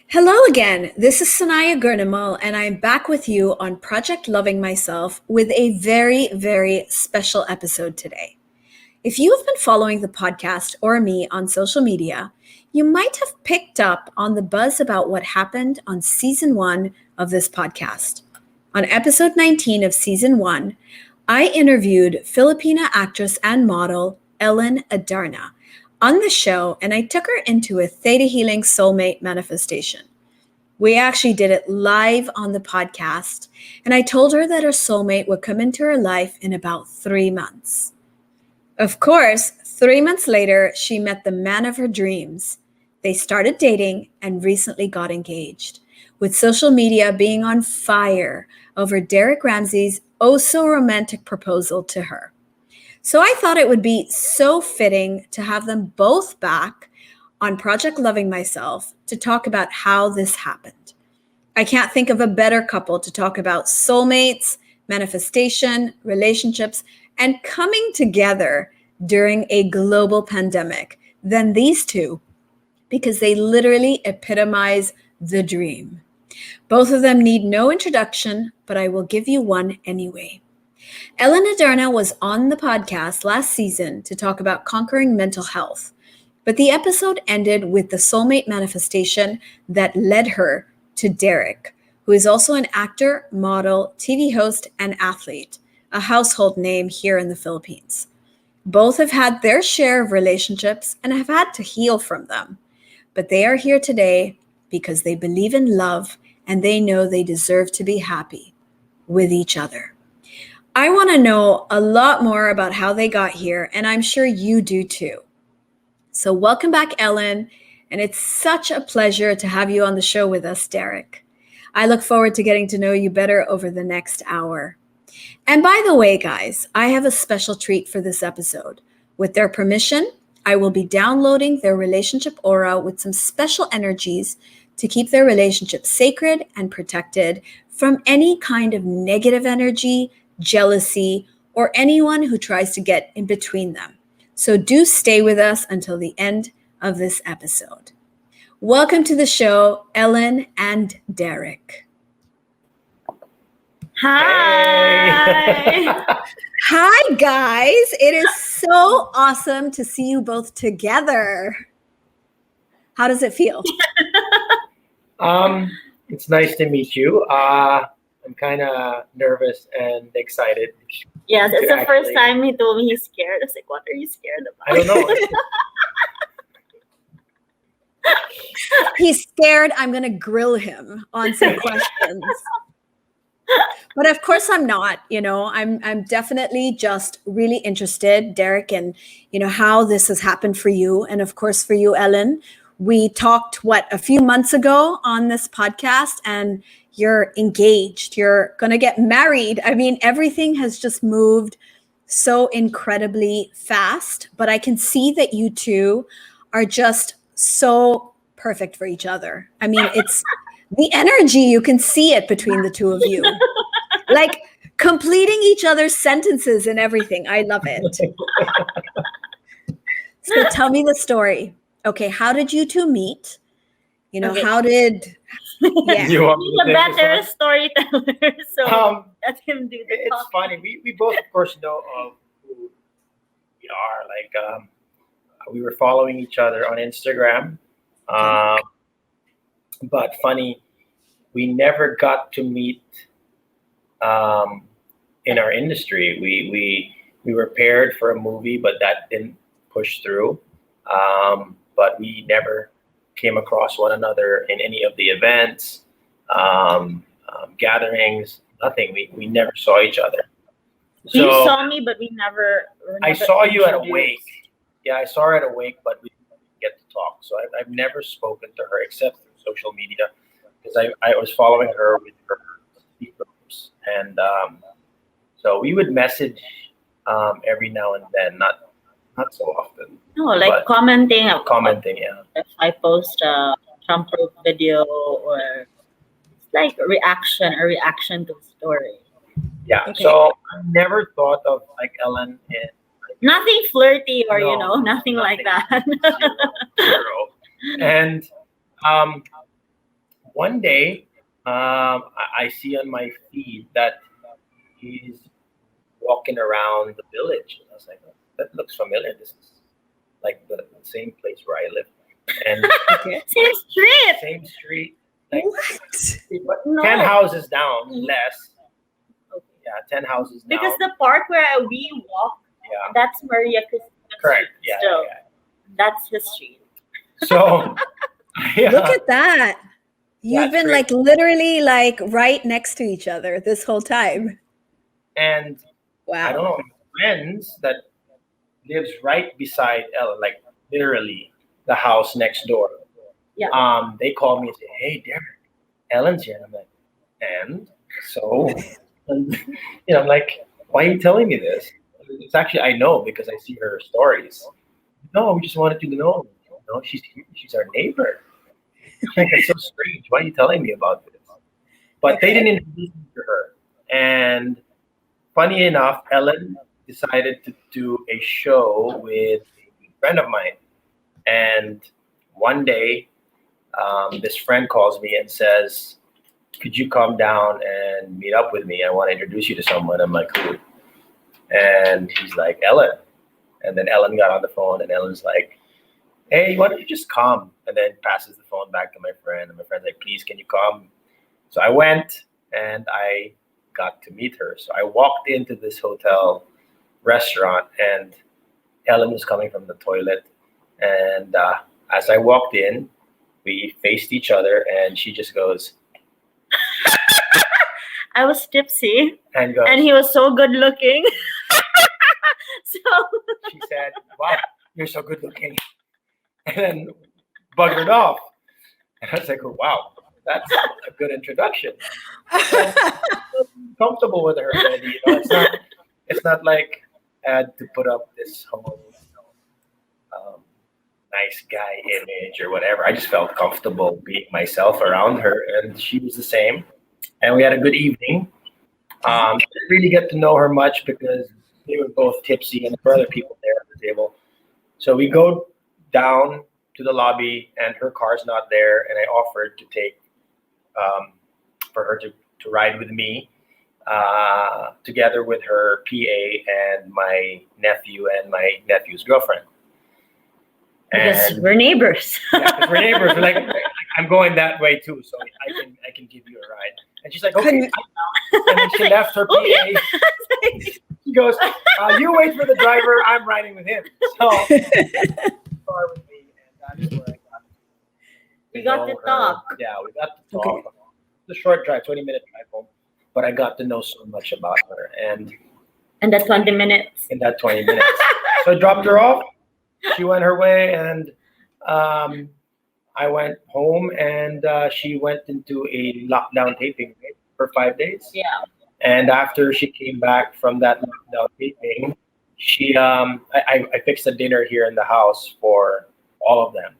Hello again. This is Sanaya Gurnamal, and I'm back with you on Project Loving Myself with a very, very special episode today. If you have been following the podcast or me on social media, you might have picked up on the buzz about what happened on season 1 of this podcast. On episode 19 of season 1, I interviewed Filipina actress and model Ellen Adarna on the show, and I took her into a theta healing soulmate manifestation. We actually did it live on the podcast, and I told her that her soulmate would come into her life in about 3 months. Of course, 3 months later, she met the man of her dreams. They started dating and recently got engaged, with social media being on fire over Derek Ramsay's oh-so-romantic proposal to her. So I thought it would be so fitting to have them both back on Project Loving Myself to talk about how this happened. I can't think of a better couple to talk about soulmates, manifestation, relationships, and coming together during a global pandemic than these two, because they literally epitomize the dream. Both of them need no introduction, but I will give you one anyway. Ellen Adarna was on the podcast last season to talk about conquering mental health, but the episode ended with the soulmate manifestation that led her to Derek, who is also an actor, model, TV host, and athlete, a household name here in the Philippines. Both have had their share of relationships and have had to heal from them, but they are here today because they believe in love and they know they deserve to be happy with each other. I want to know a lot more about how they got here, and I'm sure you do too. So welcome back, Ellen, and it's such a pleasure to have you on the show with us, Derek. I look forward to getting to know you better over the next hour. And by the way, guys, I have a special treat for this episode. With their permission, I will be downloading their relationship aura with some special energies to keep their relationship sacred and protected from any kind of negative energy, jealousy, or anyone who tries to get in between them. So do stay with us until the end of this episode. Welcome to the show, Ellen and Derek. Hi. Hi, guys. It is so awesome to see you both together. How does it feel? It's nice to meet you. I'm kind of nervous and excited. Yes, it's the first time he told me he's scared. I was like, what are you scared about? I don't know. He's scared I'm going to grill him on some questions. But of course I'm not, I'm definitely just really interested, Derek, in, how this has happened for you. And of course for you, Ellen, we talked, a few months ago on this podcast, and you're engaged, you're going to get married. I mean, everything has just moved so incredibly fast, but I can see that you two are just so perfect for each other. I mean, it's the energy, you can see it between the two of you, like completing each other's sentences and everything. I love it. So tell me the story. Okay, how did you two meet? Okay. How did... Yeah. You want me He's to a take this better one? storyteller, so let him do the It's talking. funny. We both, of course, know of who we are. Like, we were following each other on Instagram. But funny, we never got to meet in our industry. We were paired for a movie, but that didn't push through. But we never came across one another in any of the events, gatherings, nothing. We never saw each other. So you saw me, but we never. I saw you at a wake. Yeah, I saw her at a wake, but we didn't get to talk. So I've never spoken to her except through social media, because I was following her with her groups, and so we would message every now and then, not so often. No, like commenting. Yeah. If I post a jump rope video, or it's like a reaction to a story. Yeah. Okay. So I never thought of like Ellen in Nothing flirty or nothing like nothing. that. Zero. And one day, I see on my feed that he's walking around the village. And I was like, oh, that looks familiar. This is like the same place where I live. And Okay. Same street. same street, like What? No. 10 houses down, Mhm. less. Okay. Yeah, 10 houses down. Because the park where we walk, Yeah, that's Maria Cristina correct. Street Yeah, still. yeah. That's his street. So, yeah. Look at that. Yeah, You've it's been great. like literally like right next to each other this whole time. And I don't Wow. know, friends that lives right beside Ellen, like literally the house next door. Yeah. They call me and say, "Hey, Derek, Ellen's here." And I'm like, "And so," and, I'm like, "Why are you telling me this?" It's actually I know because I see her stories. No, we just wanted you to know. No, she's here. She's our neighbor. Like, it's so strange. Why are you telling me about this? But they Okay. didn't introduce me to her. And funny enough, Ellen decided to do a show with a friend of mine. And one day, this friend calls me and says, "Could you come down and meet up with me? I want to introduce you to someone." I'm like, "Who?" And he's like, "Ellen." And then Ellen got on the phone, and Ellen's like, "Hey, why don't you just come?" And then passes the phone back to my friend. And my friend's like, "Please, can you come?" So I went and I got to meet her. So I walked into this hotel restaurant, and Ellen was coming from the toilet. And as I walked in, we faced each other, and she just goes I was tipsy and goes. and he was so good looking. So She said, "Wow, you're so good looking," and then buggered off. And I was like, "Oh, wow, that's a good introduction." So comfortable with her already. It's not like I had to put up this whole nice guy image or whatever. I just felt comfortable being myself around her, and she was the same. And we had a good evening. Didn't really get to know her much because we were both tipsy and there were other people there at the table. So we go down to the lobby, and her car's not there, and I offered to take for her to ride with me, together with her PA and my nephew and my nephew's girlfriend. because And we're neighbors. yeah, 'cause we're neighbors. We're like, "I'm going that way too, so I can give you a ride." And she's like, "Okay." Couldn't- And then she left her PA. Oh, yeah. She goes, "You wait for the driver. I'm riding with him." So car with me, and that's where I got. We got to know her. talk. Yeah, we got to talk. Okay. It's a short drive, 20-minute drive home, but I got to know so much about her, and And the 20 minutes. in that 20 minutes, so I dropped her off. She went her way, and I went home, and she went into a lockdown taping for 5 days. Yeah. And after she came back from that lockdown taping, I fixed a dinner here in the house for all of them.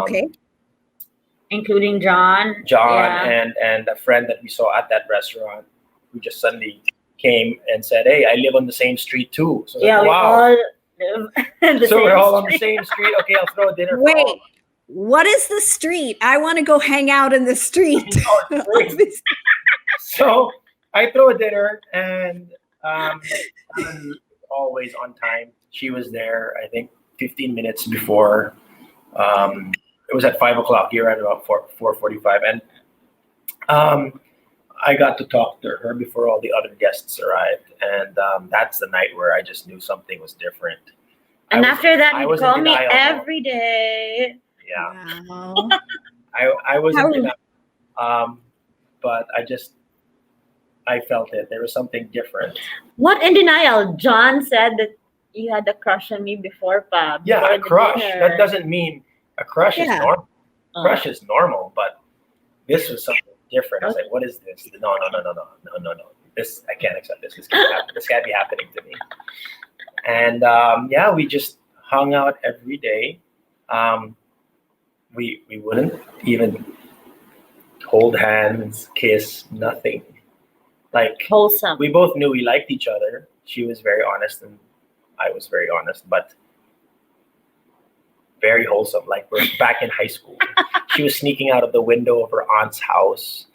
Okay. Including John. John Yeah. and a friend that we saw at that restaurant, who just suddenly came and said, "Hey, I live on the same street too." So Yeah, like, we wow. all live in the So same we're all on the street. same street. Okay, I'll throw a dinner. for all of Wait, what is the street? I want to go hang out in the street. Oh, it's great. So I throw a dinner, and I'm always on time. She was there, I think, 15 minutes before. It was at 5 o'clock. Here at about 4:45, and I got to talk to her before all the other guests arrived, and that's the night where I just knew something was different. And after that, I you was in call me denial, though. every day. Yeah, Wow. I was How- in denial. But I felt it. There was something different. What in denial? John said that you had a crush on me before, pa. Yeah, before a the crush. dinner. That doesn't mean a crush is Yeah. normal. Oh. Crush is normal, but this was something different. I was like, "What is this? No. This I can't accept this. This can't happen. This can't be happening to me." And yeah, we just hung out every day. We wouldn't even hold hands, kiss, nothing. Like Wholesome. we both knew we liked each other. She was very honest, and I was very honest. But very wholesome. Like we're back in high school. She was sneaking out of the window of her aunt's house.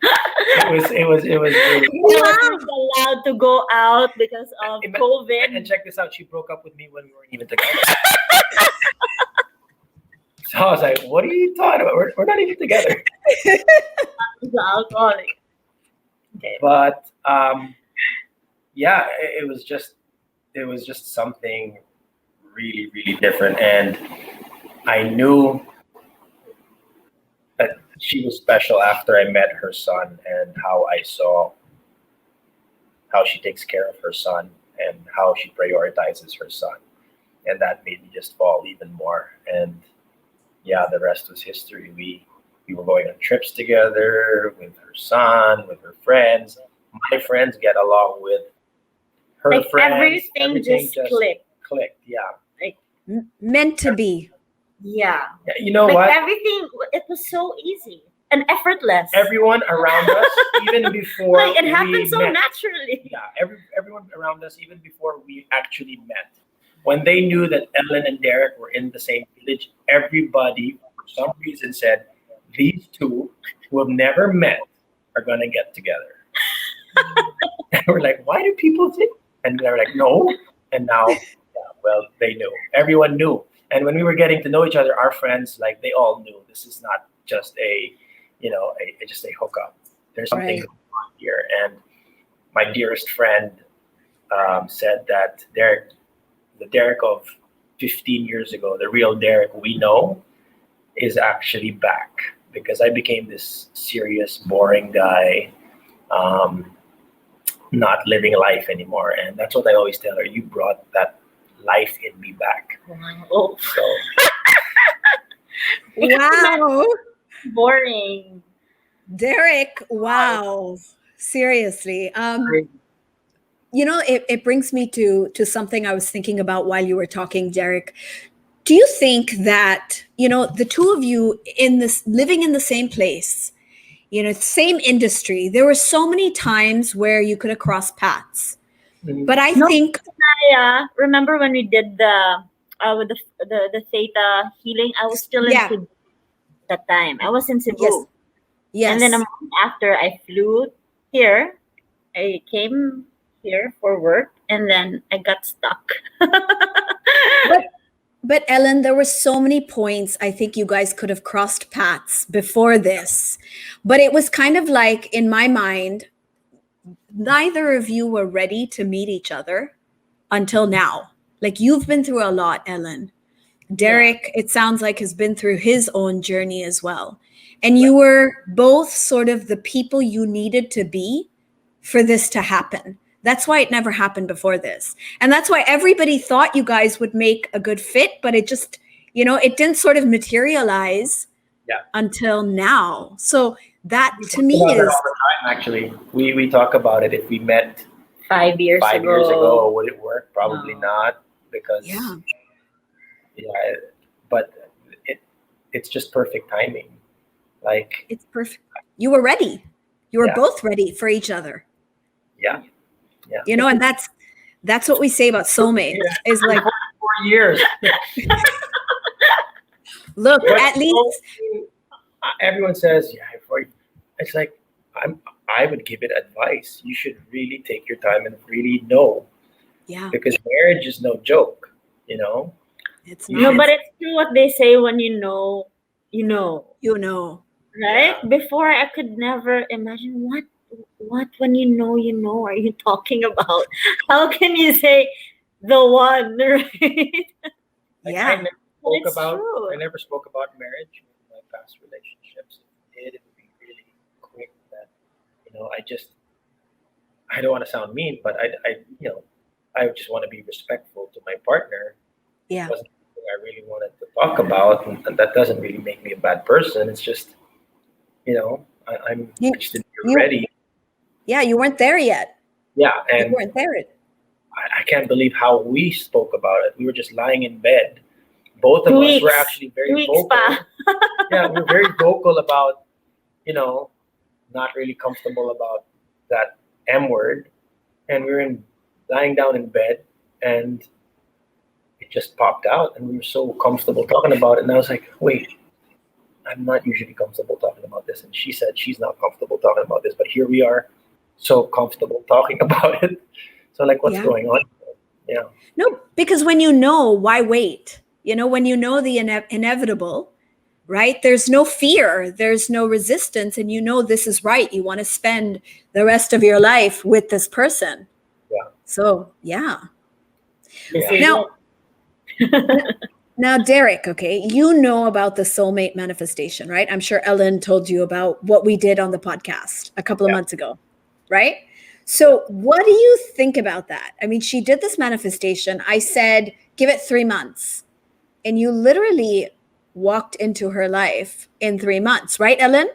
It was really. You weren't allowed to go out because of COVID. And check this out. She broke up with me when we weren't even together. So I was like, "What are you talking about? We're not even together." The alcoholic. Okay. But yeah, it was just something really, really different, and I knew that she was special after I met her son and how I saw how she takes care of her son and how she prioritizes her son, and that made me just fall even more. And yeah, the rest was history. We were going on trips together with her son, with her friends. My friends get along with her Like friends. everything just clicked. Yeah. Like Meant to be. yeah. Yeah, you know Like what? everything, it was so easy and effortless. Everyone around us, even before Like it happened we so met. naturally. Yeah, everyone around us, even before we actually met. When they knew that Ellen and Derek were in the same village, everybody, for some reason, said, these two who have never met are going to get together. And we're like, why do people think? And they're like, no. And now, yeah, well, they knew. Everyone knew. And when we were getting to know each other, our friends, like, they all knew this is not just just a hookup. There's something Right. going on here. And my dearest friend said that the Derek of 15 years ago, the real Derek we know, is actually back because I became this serious, boring guy, not living life anymore. And that's what I always tell her. You brought that life in me back. Oh, So Wow. boring. Derek, wow. Seriously. It brings me to something I was thinking about while you were talking, Derek. Do you think that, the two of you living in the same place, same industry, there were so many times where you could have crossed paths. But I No. think Remember when we did the with the theta healing? I was still in Yeah. Cebu that time. I was in Cebu. Yes. Yes. And then a month after I flew here, I came here for work and then I got stuck. But Ellen, there were so many points I think you guys could have crossed paths before this. But it was kind of like, in my mind, neither of you were ready to meet each other until now. Like, you've been through a lot, Ellen. Derek, it sounds like, has been through his own journey as well. And you were both sort of the people you needed to be for this to happen. That's why it never happened before this. And that's why everybody thought you guys would make a good fit, but it just, it didn't sort of materialize until now. So that to me about that is all the time, actually. We talk about it. If we met 5 years 5 ago. years ago, would it work? Probably No. not, because but it's just perfect timing. Like, it's perfect. You were ready. You were Yeah. both ready for each other. yeah, And that's what we say about soulmates. Is like, 4 years. look, But at least everyone says, it's like, I would give it advice. You should really take your time and really know, because marriage is no joke. It's You not. No, but it's true what they say, when you know, you know. Right? Yeah. Before I could never imagine what when you know are you talking about? How can you say the one, right? Like, Yeah. It's true. I never spoke about marriage in my past relationships. It would be really quick that, I don't want to sound mean, but I just want to be respectful to my partner. Yeah. It wasn't something I really wanted to talk about, and that doesn't really make me a bad person. It's just, I'm just didn't feel ready. Yeah, you weren't there yet. Yeah, You and weren't there. I can't believe how we spoke about it. We were just lying in bed. Both of us were actually very vocal. Yeah, we were very vocal about, not really comfortable about that M word. And we were lying down in bed, and it just popped out, and we were so comfortable talking about it. And I was like, wait, I'm not usually comfortable talking about this. And she said she's not comfortable talking about this, but here we are, so comfortable talking about it. So like, what's Yeah. going on? Yeah. No, because when you know, why wait? When you know the inevitable, right? There's no fear, there's no resistance, and this is right. You want to spend the rest of your life with this person. Yeah. So, yeah. This Yeah. is Now, Derek, okay, you know about the soulmate manifestation, right? I'm sure Ellen told you about what we did on the podcast a couple of months ago, right? So what do you think about that? I mean, she did this manifestation. I said, give it 3 months. And you literally walked into her life in 3 months, right, Ellen?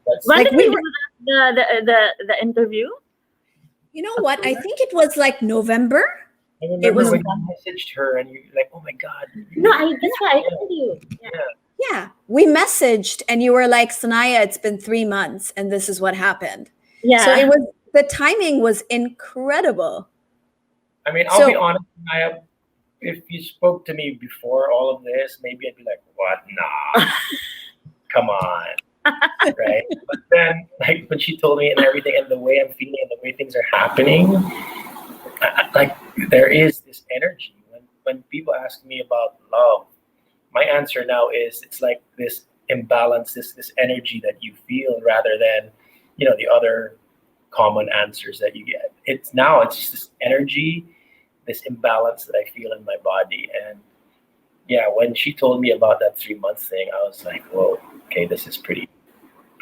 That's, when like did we we do the interview? You know what? I think it was like November. I remember It was- when you messaged her and you're like, oh my God. No, that's why I told you. Yeah. Yeah, we messaged and you were like, Sanaya, it's been 3 months and this is what happened. Yeah. So the timing was incredible. I mean, I'll be honest, if you spoke to me before all of this, maybe I'd be like, what? Nah, come on. Right? But then, like, when she told me and everything and the way I'm feeling and the way things are happening, like, there is this energy. When people ask me about love, my answer now is it's like this imbalance, this energy that you feel rather than, the other common answers that you get. It's just this energy, this imbalance that I feel in my body. And yeah, when she told me about that 3 month thing, I was like, whoa, okay, this is pretty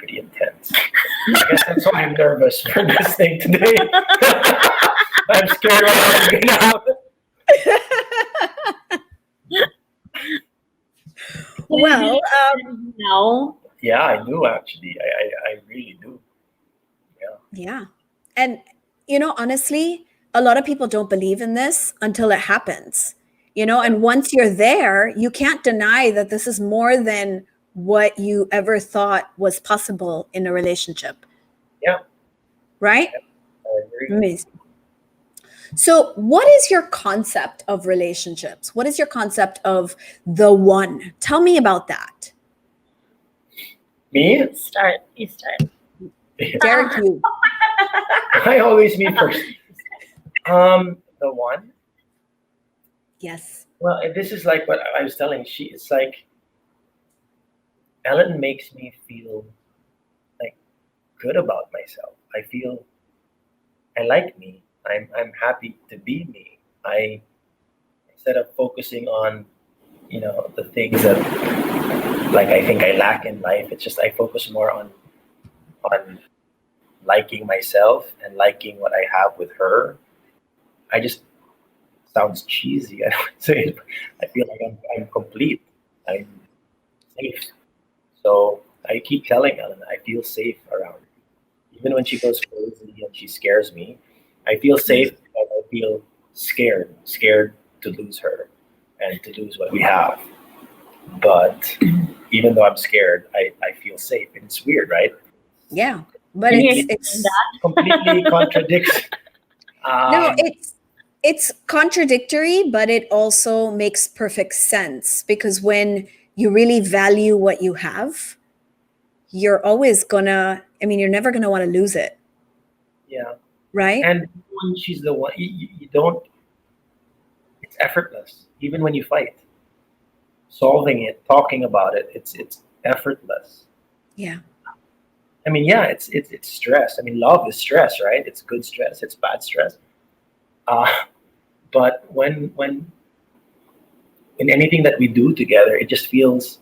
intense. I guess that's why I'm nervous for this thing today. I'm scared of what's going to happen. Well, no. Yeah, I do actually. I really do. yeah. And, honestly, a lot of people don't believe in this until it happens, and once you're there, you can't deny that this is more than what you ever thought was possible in a relationship. Yeah. Right? I agree. Amazing. So what is your concept of relationships? What is your concept of the one? Tell me about that. Me? You start. Derek, you. I always me first. The one? Yes. Well, this is like what I was telling. It's like Ellen makes me feel like good about myself. I feel I like me. I'm happy to be me. Instead of focusing on, the things that like I think I lack in life, it's just I focus more on liking myself and liking what I have with her. I just sounds cheesy. I don't say it. I feel like I'm complete. I'm safe. So I keep telling Ellen I feel safe around her. Even when she goes crazy and she scares me, I feel safe, but I feel scared to lose her and to lose what we have. But even though I'm scared, I feel safe. And it's weird, right? Yeah. But Can you it's explain that? Completely contradicts. no, it's contradictory, but it also makes perfect sense because when you really value what you have, you're always you're never gonna want to lose it. Yeah. Right? And when she's the one, you don't, it's effortless. Even when you fight, solving it, talking about it, it's effortless. Yeah. I mean, yeah, it's stress. I mean, love is stress, right? It's good stress, it's bad stress. But when in anything that we do together, it just feels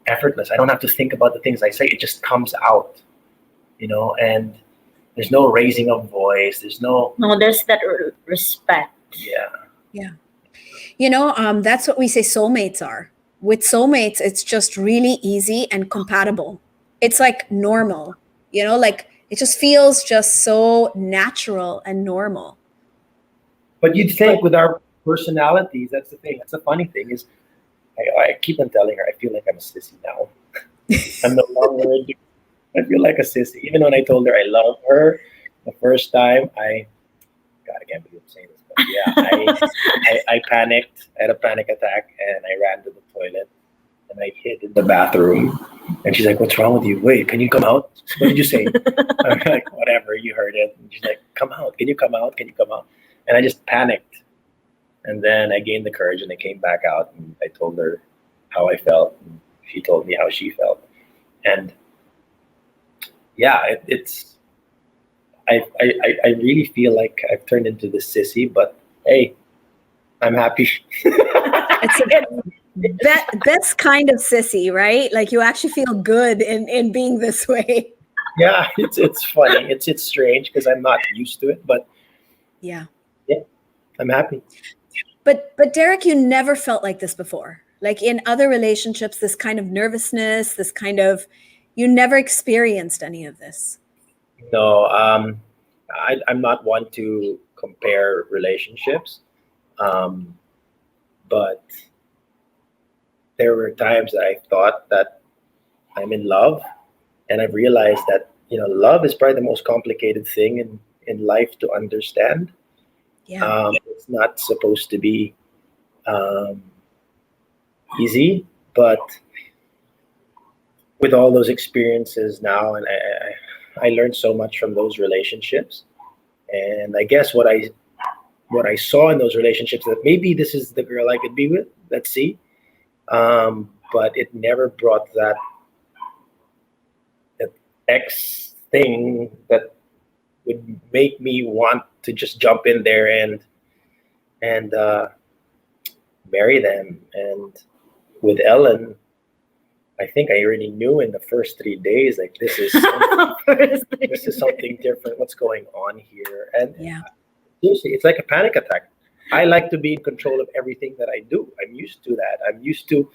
effortless. I don't have to think about the things I say. It just comes out, and there's no raising of voice. There's no. No, there's that respect. Yeah. Yeah. That's what we say soulmates are. With soulmates, it's just really easy and compatible. It's like normal, like it just feels just so natural and normal. But you'd think with our personalities, that's the thing. That's the funny thing is, I keep on telling her, I feel like I'm a sissy now. I'm no longer. I feel like a sissy. Even when I told her I love her the first time, God, I can't believe I'm saying this, but Yeah, I panicked. I had a panic attack, and I ran to the toilet, and I hid in the bathroom. And she's like, "What's wrong with you? Wait, can you come out? What did you say?" I'm like, "Whatever, you heard it." And she's like, "Come out. Can you come out? Can you come out?" And I just panicked. And then I gained the courage, and I came back out, and I told her how I felt. And she told me how she felt. And yeah, it's I really feel like I've turned into the sissy, but hey, I'm happy. It's a best kind of sissy, right? Like you actually feel good in being this way. Yeah, it's funny. It's strange because I'm not used to it, but Yeah. yeah, I'm happy. But Derek, you never felt like this before. Like in other relationships, this kind of nervousness, this kind of, you never experienced any of this. No, I'm not one to compare relationships, um, but there were times that I thought that I'm in love, and I've realized that love is probably the most complicated thing in life to understand. Yeah. It's not supposed to be um, easy, but with all those experiences now, and I learned so much from those relationships, and I guess what I saw in those relationships, that maybe this is the girl I could be with. Let's see. But it never brought that X thing that would make me want to just jump in there and marry them. And with Ellen, I think I already knew in the first 3 days, like this is something different. What's going on here? And Yeah. seriously, it's like a panic attack. I like to be in control of everything that I do. I'm used to that. I'm used to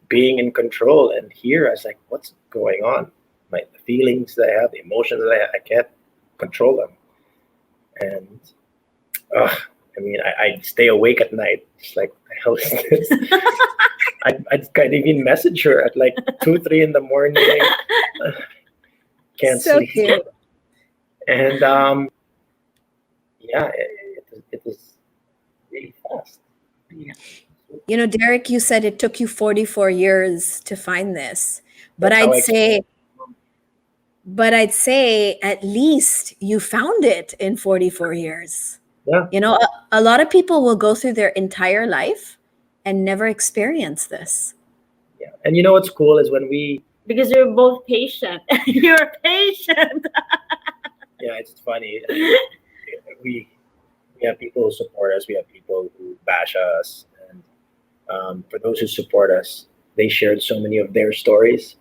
being in control. And here I was like, what's going on? The feelings that I have, the emotions that I can't control them. And I mean, I stay awake at night. It's like, what the hell is this? I'd kind of even message her at like 2, 3 in the morning. Can't So sleep. cute. And yeah, it was really fast. You know, Derek, you said it took you 44 years to find this, but That's how I'd say at least you found it in 44 years. Yeah. You know, a lot of people will go through their entire life and never experience this. Yeah. And you know what's cool is when we Because you're both patient. You're patient. yeah, it's funny. We have people who support us. We have people who bash us. And for those who support us, they shared so many of their stories.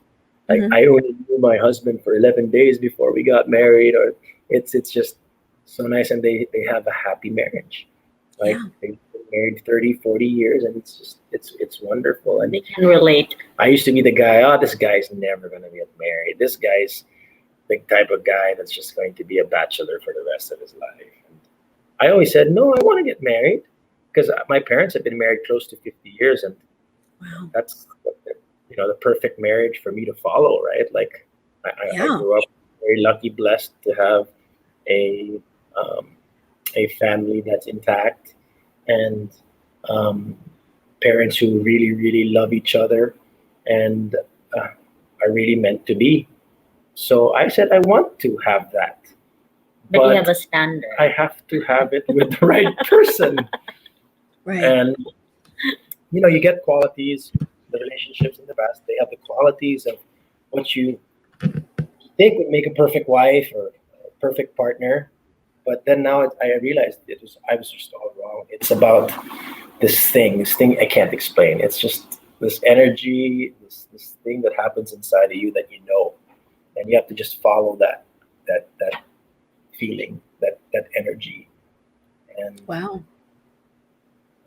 Like Mhm. I only knew my husband for 11 days before we got married, or it's just so nice, and they have a happy marriage. Like Yeah. they've been married 30, 40 years, and it's wonderful. And They can relate. I used to be the guy, this guy's never going to get married. This guy's the type of guy that's just going to be a bachelor for the rest of his life. And I always said, no, I want to get married, because my parents have been married close to 50 years, and Wow. that's the perfect marriage for me to follow, right? Like I Yeah. grew up very lucky, blessed to have a family that's intact, and parents who really, really love each other and are really meant to be. So I said, I want to have that, But you have a standard. I have to have it with the right person. Right. And you get qualities. The relationships in the past, they have the qualities of what you think would make a perfect wife or a perfect partner. But then now I realized I was just all wrong. It's about this thing I can't explain. It's just this energy, this thing that happens inside of you that and you have to just follow that feeling, that energy. And Wow.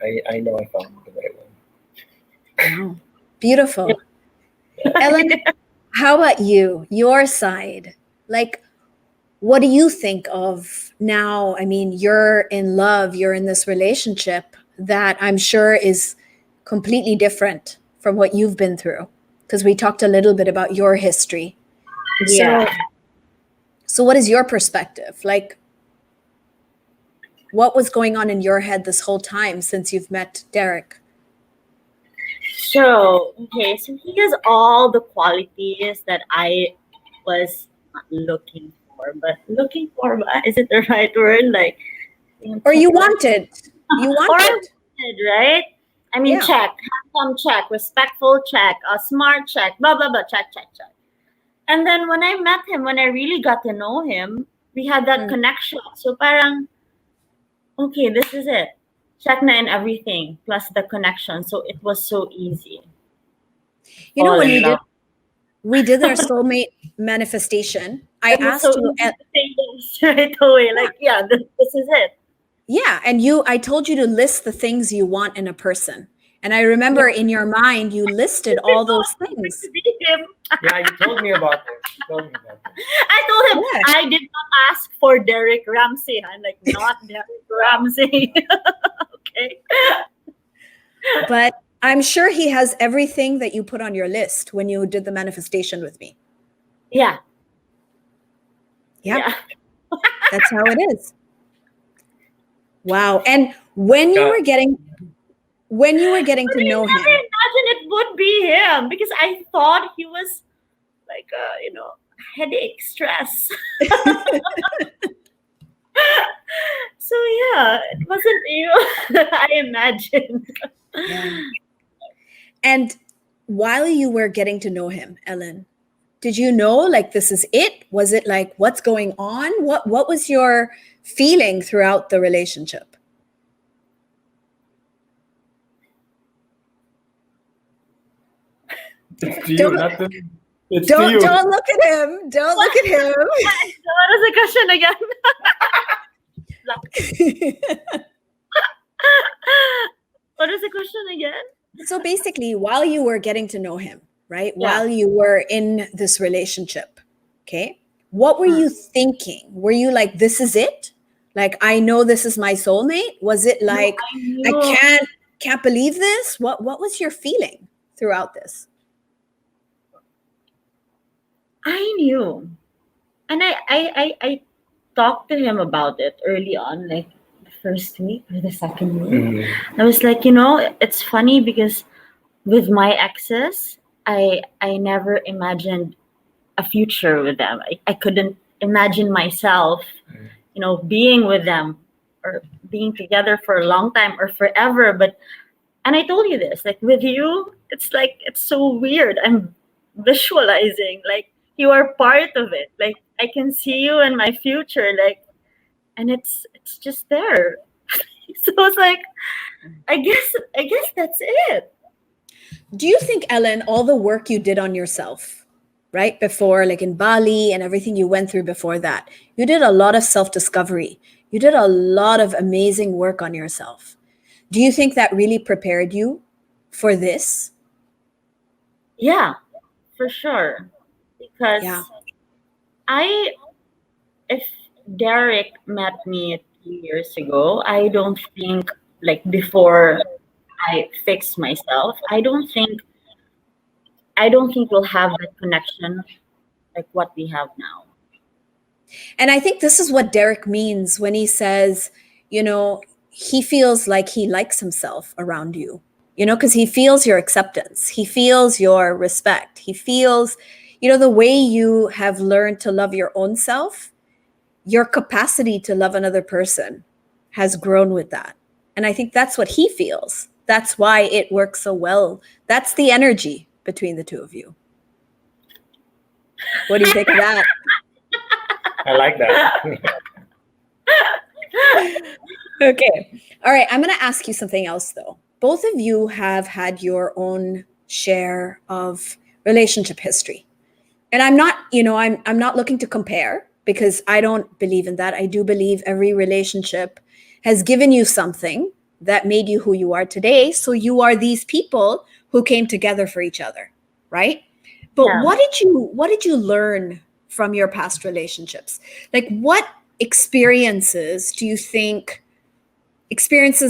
I know I found the right one. Wow. Beautiful. Ellen, how about you? Your side? Like, what do you think of now? I mean, you're in love, you're in this relationship that I'm sure is completely different from what you've been through, because we talked a little bit about your history. Yeah. So what is your perspective? Like, What was going on in your head this whole time since you've met Derek? So, okay, so he has all the qualities that I was not looking for, but is it the right word? Like, Or you wanted. You or I wanted. wanted, right? I mean, Yeah. check, handsome, check, respectful, check, smart, check, blah, blah, blah, check, check, check. And then when I met him, when I really got to know him, we had that connection. So parang, okay, this is it. Check na and everything, plus the connection. So it was so easy. You know, Fall when in love. we did our soulmate manifestation, I It was asked so you, easy to say yes right away. Like, yeah, this is it. yeah, and I told you to list the things you want in a person. And I remember in your mind, you listed all those things. To be him. Yeah, you told me about this. You told me about this. I told him Yeah. I did not ask for Derek Ramsay. I'm like, not Derek Ramsay. Okay. But I'm sure he has everything that you put on your list when you did the manifestation with me. Yeah. Yeah. Yeah. That's how it is. Wow. And when you were getting to know I him, imagine it would be him because I thought he was like, headache, stress. So yeah, it wasn't you. I imagine. and while you were getting to know him, Ellen, did you know like this is it? Was it like what's going on? What was your feeling throughout the relationship? It's to you, Don't- not to me. It's to you. Don't look at him. Don't look at him. What is the question again? What is the question again? So basically, while you were getting to know him, right? Yeah. While you were in this relationship, okay? What were you thinking? Were you like, this is it? Like, I know this is my soulmate? Was it like, I can't believe this? What was your feeling throughout this? I knew. And I talked to him about it early on, like the first week or the second week. I was like, it's funny because with my exes, I never imagined a future with them. I couldn't imagine myself, being with them or being together for a long time or forever. And I told you this, like with you, it's like, it's so weird. I'm visualizing, like you are part of it. Like I can see you in my future, like, and it's just there. So it's like, I guess that's it. Do you think, Ellen, all the work you did on yourself, right? Before, like in Bali and everything you went through before that, you did a lot of self-discovery. You did a lot of amazing work on yourself. Do you think that really prepared you for this? Yeah, for sure. Because if Derek met me 2 years ago, I don't think like before I fixed myself, I don't think we'll have that connection like what we have now. And I think this is what Derek means when he says, he feels like he likes himself around you, because he feels your acceptance. He feels your respect. He feels, the way you have learned to love your own self, your capacity to love another person has grown with that. And I think that's what he feels. That's why it works so well. That's the energy between the two of you. What do you think of that? I like that. Okay. All right. I'm going to ask you something else, though. Both of you have had your own share of relationship history. And I'm not, I'm not looking to compare because I don't believe in that. I do believe every relationship has given you something that made you who you are today. So you are these people who came together for each other, right? But what did you learn from your past relationships? Like what experiences do you think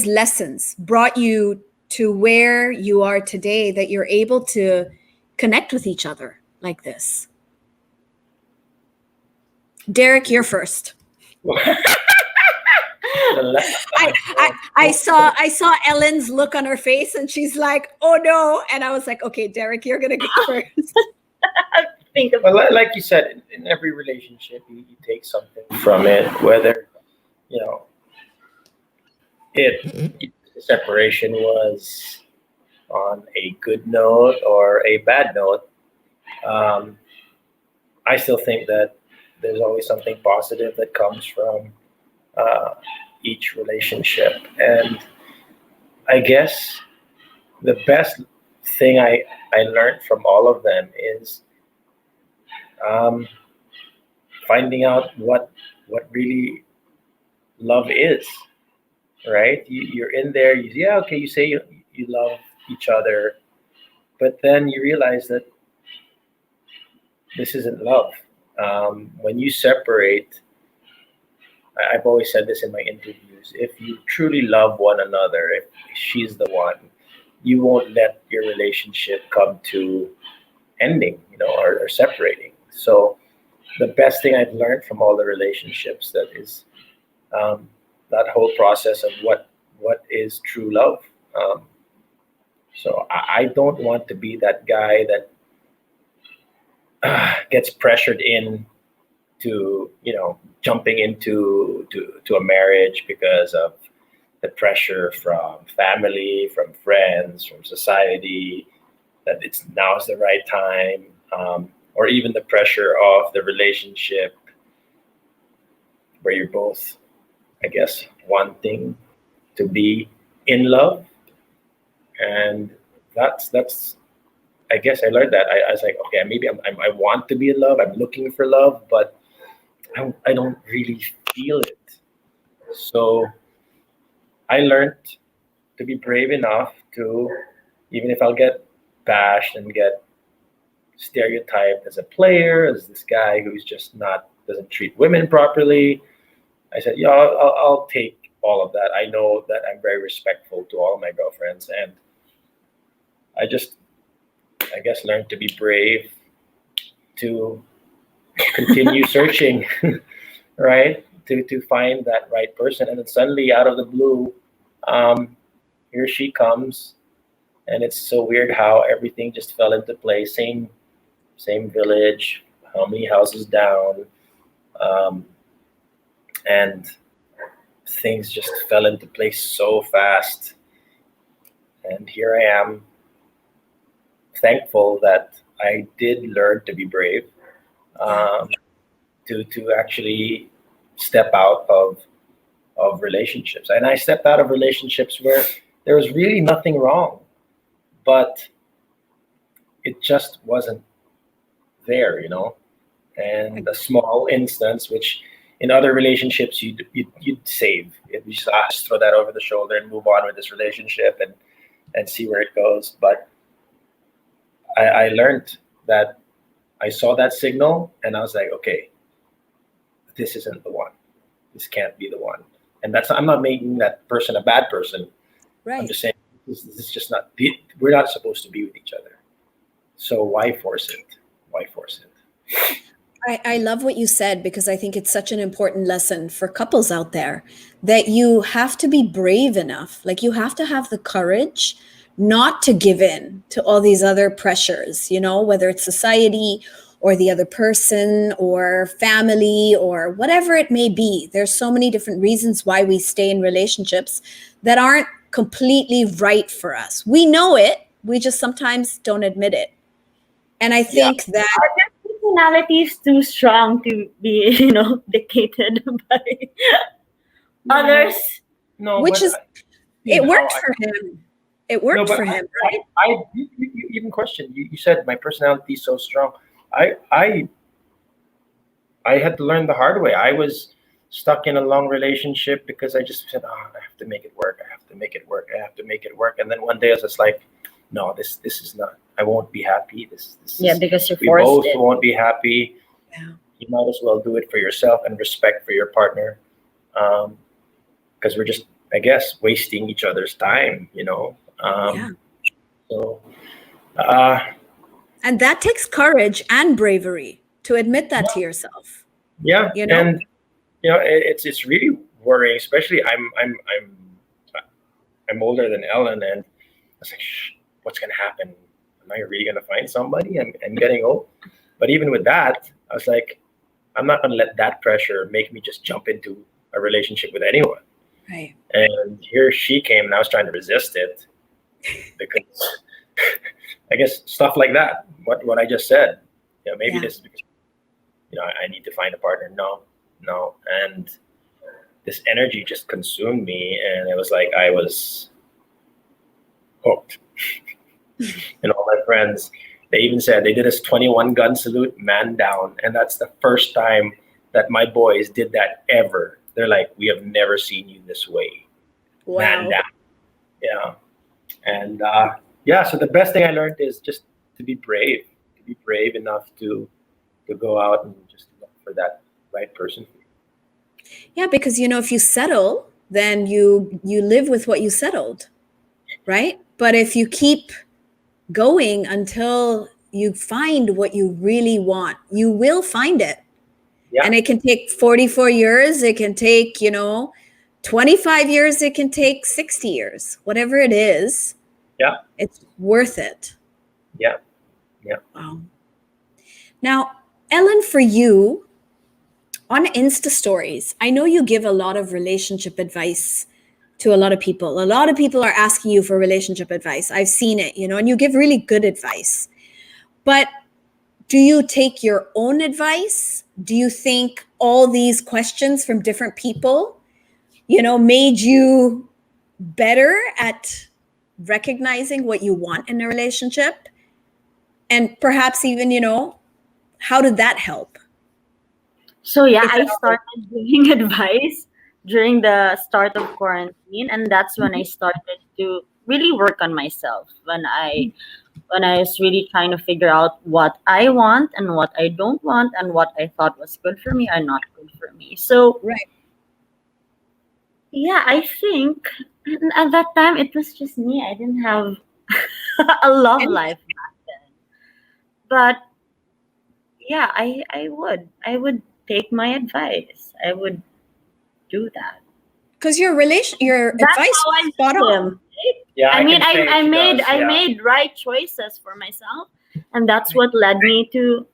lessons brought you to where you are today that you're able to connect with each other like this? Derek, you're first. I saw Ellen's look on her face, and she's like, "Oh no!" And I was like, "Okay, Derek, you're gonna go first." Think of Well, like you said, in every relationship, you take something from it, whether you know it separation was on a good note or a bad note. Um, I still think that there's always something positive that comes from uh, each relationship, and I guess the best thing I learned from all of them is um, finding out what really love is. Right? You're in there. Yeah, okay. You say you love each other, but then you realize that this isn't love. When you separate, I've always said this in my interviews. If you truly love one another, if she's the one, you won't let your relationship come to ending, or separating. So the best thing I've learned from all the relationships that is um, that whole process of what is true love. Um, so I don't want to be that guy that gets pressured in to jumping to a marriage because of the pressure from family, from friends, from society, that it's now's the right time, or even the pressure of the relationship where you're both, I guess, wanting to be in love. And that's I guess I learned that. I was like, okay, maybe I want to be in love. I'm looking for love, but I don't really feel it. So I learned to be brave enough to, even if I'll get bashed and get stereotyped as a player, as this guy who's just not doesn't treat women properly. I said, yeah, I'll take all of that. I know that I'm very respectful to all of my girlfriends, and I just, I guess, learned to be brave to continue searching, right? To find that right person, and then suddenly, out of the blue, here she comes, and it's so weird how everything just fell into place. Same village, how many houses down, and things just fell into place so fast. And here I am, thankful that I did learn to be brave, to actually step out of relationships. And I stepped out of relationships where there was really nothing wrong, but it just wasn't there, And a small instance, which in other relationships you'd save. You just throw that over the shoulder and move on with this relationship and see where it goes. But I learned that I saw that signal and I was like, okay, this isn't the one. This can't be the one. And I'm not making that person a bad person. Right. I'm just saying this is just not. We're not supposed to be with each other. So why force it? Why force it? I love what you said, because I think it's such an important lesson for couples out there, that you have to be brave enough. Like, you have to have the courage not to give in to all these other pressures, whether it's society or the other person or family or whatever it may be. There's so many different reasons why we stay in relationships that aren't completely right for us. We know it, we just sometimes don't admit it. And I think that personality is too strong to be, dictated by others. No, which is, it worked for him. It worked for him, right? You even questioned. You said my personality is so strong. I had to learn the hard way. I was stuck in a long relationship because I just said, I have to make it work. I have to make it work. I have to make it work. And then one day I was just like, no, this is not. I won't be happy. This because you're we forced. both won't be happy. Yeah. You might as well do it for yourself and respect for your partner, because we're just, I guess, wasting each other's time. So. And that takes courage and bravery to admit that to yourself. Yeah, and it's really worrying. Especially I'm older than Ellen, and I was like, what's gonna happen? Am I really gonna find somebody? I'm getting old. But even with that, I was like, I'm not gonna let that pressure make me just jump into a relationship with anyone. Right. And here she came, and I was trying to resist it because I guess stuff like that. What I just said. Maybe this is because I need to find a partner. No, and this energy just consumed me, and it was like I was hooked. And all my friends, they even said they did a 21 gun salute, man down, and that's the first time that my boys did that ever. They're like, we have never seen you this way, man down. Yeah, and so the best thing I learned is just to be brave enough to go out and just look for that right person. Yeah, because if you settle, then you live with what you settled, right? But if you keep going until you find what you really want, you will find it. Yeah. And it can take 44 years, it can take 25 years, it can take 60 years, whatever it is. Yeah, it's worth it. Yeah. Wow. Now, Ellen, for you, on Insta stories, I know you give a lot of relationship advice to a lot of people. A lot of people are asking you for relationship advice. I've seen it, and you give really good advice. But do you take your own advice? Do you think all these questions from different people, made you better at recognizing what you want in a relationship? And perhaps even, how did that help? So yeah, I started giving advice during the start of quarantine, and that's when I started to really work on myself. When I was really trying to figure out what I want and what I don't want, and what I thought was good for me or not good for me. So right. Yeah, I think at that time it was just me. I didn't have a love life back then. But yeah, I would take my advice. I would do that. Because your advice was spot on. Yeah, I made right choices for myself, and that's what led me to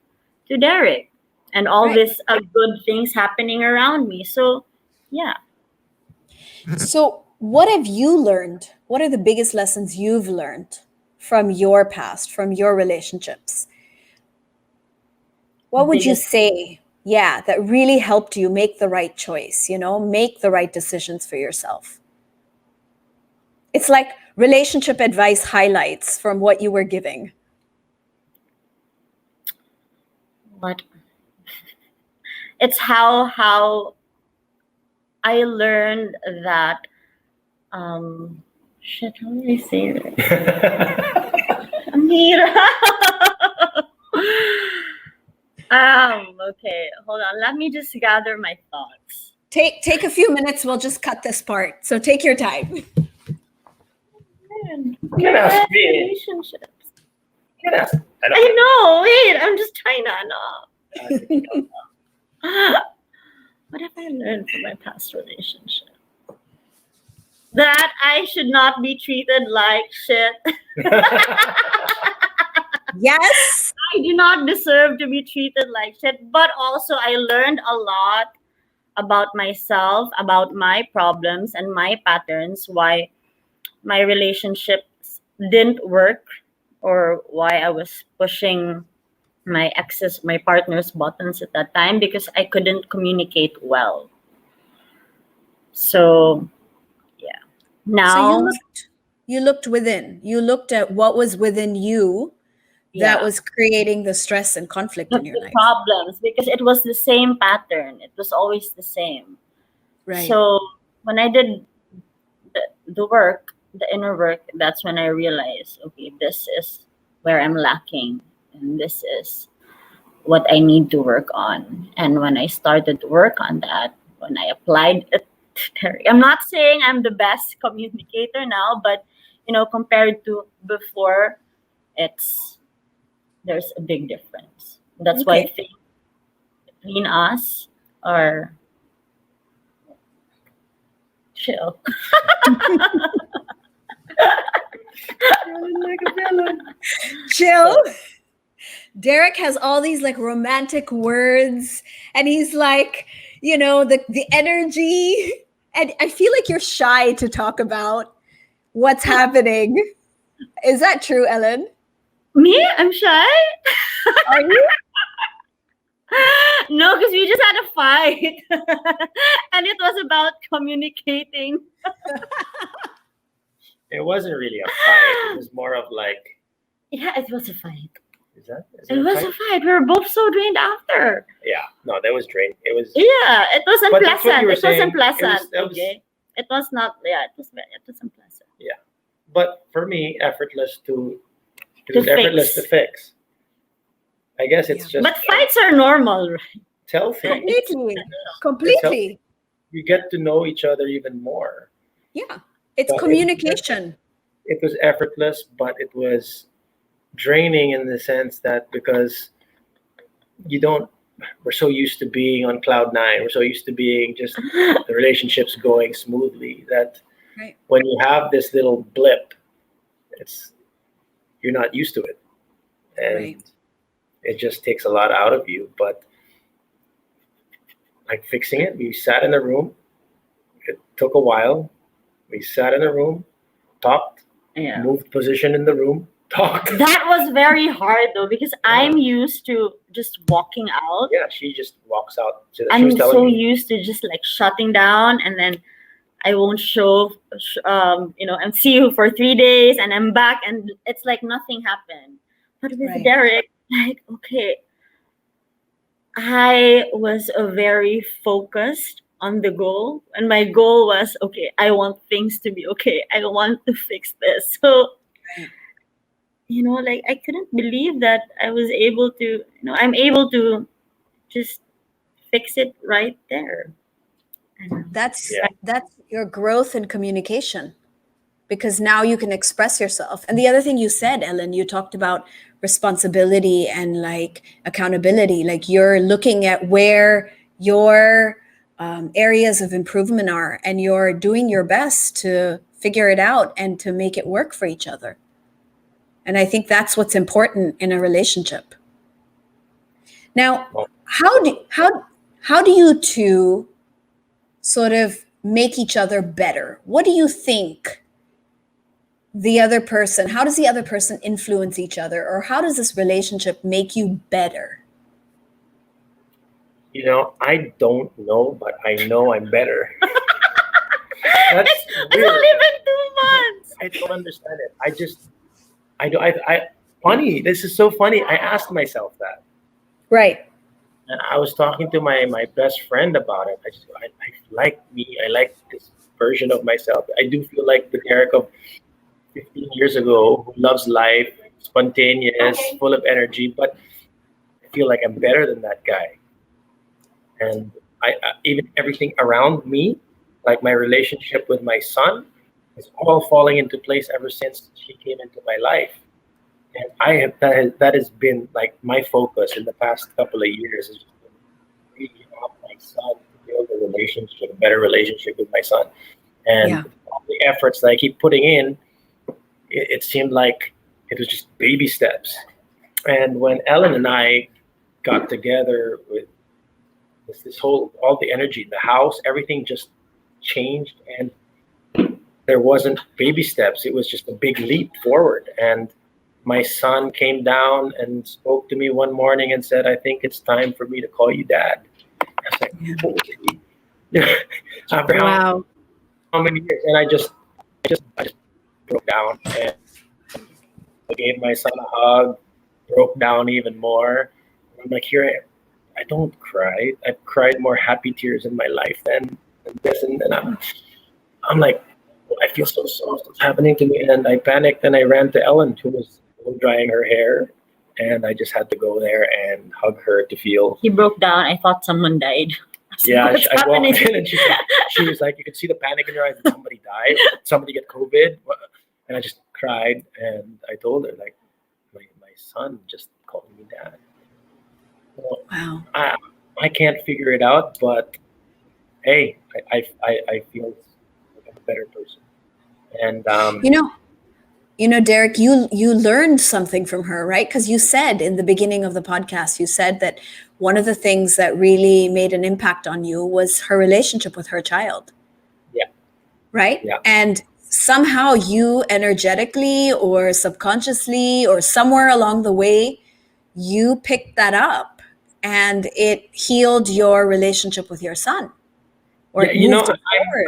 Derek and all this good things happening around me. So yeah. So what have you learned? What are the biggest lessons you've learned from your past, from your relationships? What would you say, that really helped you make the right choice, make the right decisions for yourself? It's like relationship advice highlights from what you were giving. What? It's how I learned that how do I say that? Amira. Okay, hold on. Let me just gather my thoughts. Take a few minutes. We'll just cut this part. So take your time. You can ask me. Relationships. You can ask. I know. Wait, I'm just trying to know. What have I learned from my past relationship? That I should not be treated like shit. Yes. I do not deserve to be treated like shit. But also I learned a lot about myself, about my problems and my patterns, why my relationships didn't work, or why I was pushing my partner's buttons at that time, because I couldn't communicate well. So yeah. Now so you looked within. You looked at what was within you that was creating the stress and conflict in your life. Problems, because it was the same pattern. It was always the same. Right. So when I did the work, the inner work, that's when I realized, okay, this is where I'm lacking, and this is what I need to work on. And when I started to work on that, when I applied it, I'm not saying I'm the best communicator now, but compared to before, there's a big difference. That's why I think between us, or chill. Like a villain. Chill. Derek has all these like romantic words, and he's like, the energy. And I feel like you're shy to talk about what's happening. Is that true, Ellen? Me? I'm shy? Are you? No, because we just had a fight. And it was about communicating. It wasn't really a fight. It was more of like, Yeah, it was a fight. is it It a was fight? a fight. We were both so drained after. Yeah, no, that was drained. It was. Yeah, it wasn't But that's what pleasant. you were It saying. wasn't pleasant. That was- Okay. It was not. Yeah, it wasn't pleasant. But for me, effortless to fix. I guess it's Yeah. just But fights are normal, right? it's healthy. Completely. You get to know each other even more. Yeah. It's But communication. It was effortless, but it was draining in the sense that because we're so used to being on cloud nine, we're so used to being just the relationships going smoothly that Right. when you have this little blip, you're not used to it, and Right. it just takes a lot out of you. But like fixing it, we sat in a room. It took a while. We sat in a room, talked, Yeah. moved position in the room, talked. That was very hard though because I'm used to just walking out. Yeah, she just walks out. She I'm was telling so me, used to just like shutting down, and then I won't and see you for 3 days, and I'm back, and it's like nothing happened. But with Right. Derek, like, okay, I was very focused on the goal, and my goal was, okay, I want things to be okay. I want to fix this. So, Right. like I couldn't believe that I was able to, I'm able to just fix it right there. That's Yeah. that's your growth in communication, because now you can express yourself. And the other thing you said, Ellen, you talked about responsibility and like accountability. Like you're looking at where your areas of improvement are, and you're doing your best to figure it out and to make it work for each other. And I think that's what's important in a relationship. Now, how do you two sort of make each other better? What do you think how does the other person influence each other, or how does this relationship make you better? I don't know, but I know I'm better. That's It's weird. only been 2 months. I don't understand it. Funny. This is so funny. I asked myself that. Right. And I was talking to my best friend about it. I like me. I like this version of myself. I do feel like the Derek of 15 years ago who loves life, spontaneous, full of energy, but I feel like I'm better than that guy. And I even everything around me, like my relationship with my son, is all falling into place ever since she came into my life. And that has been like my focus in the past couple of years, is just bringing up my son to build a better relationship with my son. And Yeah. all the efforts that I keep putting in, it seemed like it was just baby steps. And when Ellen and I got together with all the energy in the house, everything just changed, and there wasn't baby steps. It was just a big leap forward. And my son came down and spoke to me one morning and said, "I think it's time for me to call you dad." I was like, holy. After Wow. how many years? And I just broke down, and I gave my son a hug, broke down even more. I'm like, I don't cry. I've cried more happy tears in my life than this. And I'm like, I feel so soft. What's happening to me? And I panicked, and I ran to Ellen, who was drying her hair. And I just had to go there and hug her to feel. He broke down. I thought someone died. Yeah, What's I walked happening? in, and she was like, you could see the panic in her eyes. Did somebody die? Did somebody get COVID? And I just cried, and I told her, like, my son just called me dad. Well, Wow. I can't figure it out, but hey, I feel better person. And Derek, you learned something from her, right? Because you said in the beginning of the podcast, you said that one of the things that really made an impact on you was her relationship with her child. Yeah. Right? Yeah. And somehow you energetically or subconsciously or somewhere along the way, you picked that up and it healed your relationship with your son. Or yeah, it moved it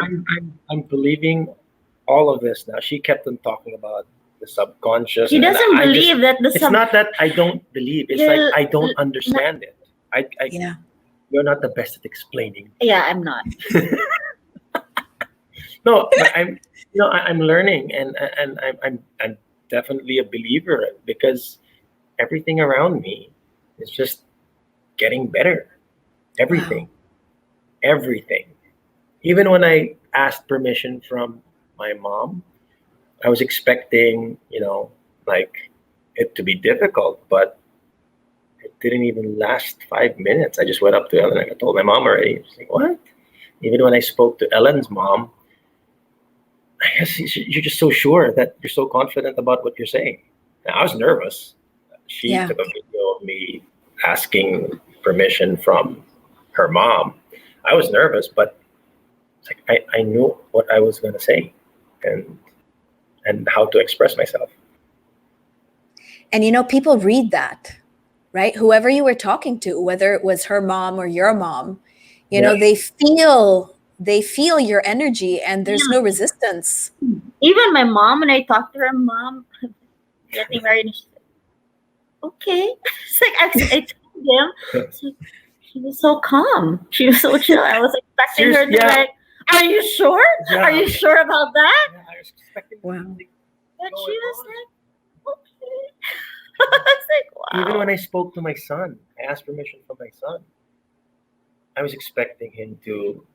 forward. I'm believing all of this now. She kept on talking about the subconscious. He and doesn't I believe just, that the it's not that I don't believe. It's like I don't L- understand it. Yeah. You're not the best at explaining. Yeah, I'm not. No, but I'm learning, and I'm definitely a believer because everything around me is just getting better. Everything, everything. Even when I asked permission from my mom, I was expecting, like it to be difficult, but it didn't even last 5 minutes. I just went up to Ellen and I told my mom already. She's like, what? Even when I spoke to Ellen's mom, I guess you're just so sure that you're so confident about what you're saying. And I was nervous. She Yeah. took a video of me asking permission from her mom. I was nervous, but it's like I knew what I was going to say and how to express myself. And people read that, right? Whoever you were talking to, whether it was her mom or your mom, Yeah. they feel your energy and there's no resistance. Even my mom, when I talk to her mom, getting married, and she's like, okay. It's like I told him, it's like, she was so calm. She was so chill. I was expecting her to Seriously, yeah. like, are you sure? Yeah. Are you sure about that? Yeah, I was expecting Wow. something But going she was on. like, okay. It's like, wow. Even when I spoke to my son, I asked permission from my son. I was expecting him to,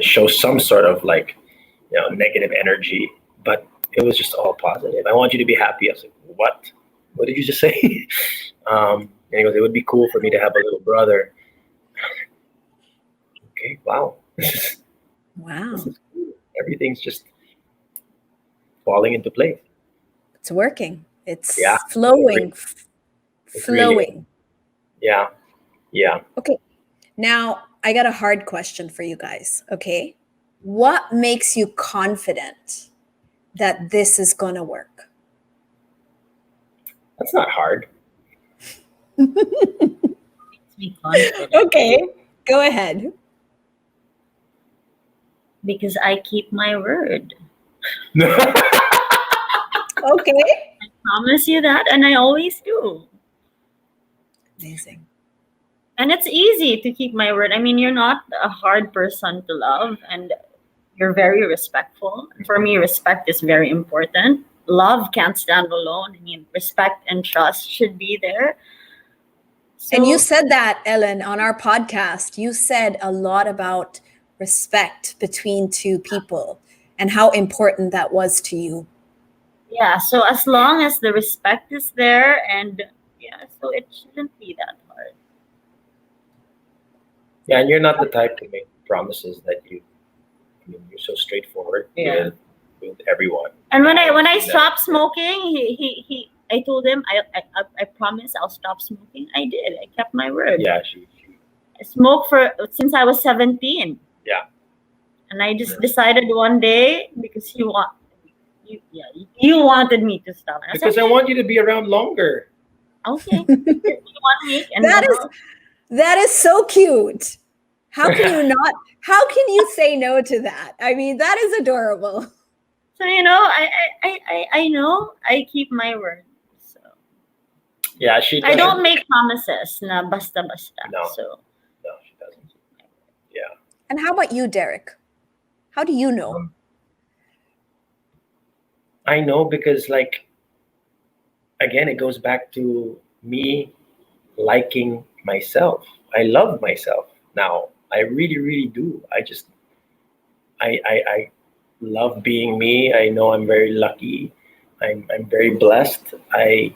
show some sort of negative energy, but it was just all positive. I want you to be happy. I was like, what? What did you just say? And he goes, it would be cool for me to have a little brother. Okay, wow. Wow. This is cool. Everything's just falling into place. It's working. It's Yeah. flowing. It's really- Yeah. Okay. Now, I got a hard question for you guys. Okay. What makes you confident that this is going to work? That's not hard. Be confident Okay. Go ahead. because I keep my word. Okay. I promise you that, and I always do. Amazing. And it's easy to keep my word. I mean, you're not a hard person to love, and you're very respectful. For me, respect is very important. Love can't stand alone. I mean, respect and trust should be there. So, And you said that, Ellen, on our podcast. You said a lot about respect between two people and how important that was to you. yeah, so as long as the respect is there, and so it shouldn't be that hard. Yeah, and you're not the type to make promises that you're so straightforward Yeah. with everyone. And when I Yeah. stopped smoking, I told him I promise I'll stop smoking. I did. I kept my word. Yeah, I smoked since I was 17. Yeah. And I just decided one day because you wanted me to stop. And because said, I want you to be around longer. okay, 1 week, and That is so cute. How can you say no to that? I mean, that is adorable. So I know I keep my word. So Yeah, she I don't make promises na basta. No. So No, she doesn't. Yeah. And how about you, Derek? How do you know? I know because again, it goes back to me liking myself. I love myself now. I really, really do. I love being me. I know I'm very lucky. I'm very blessed. I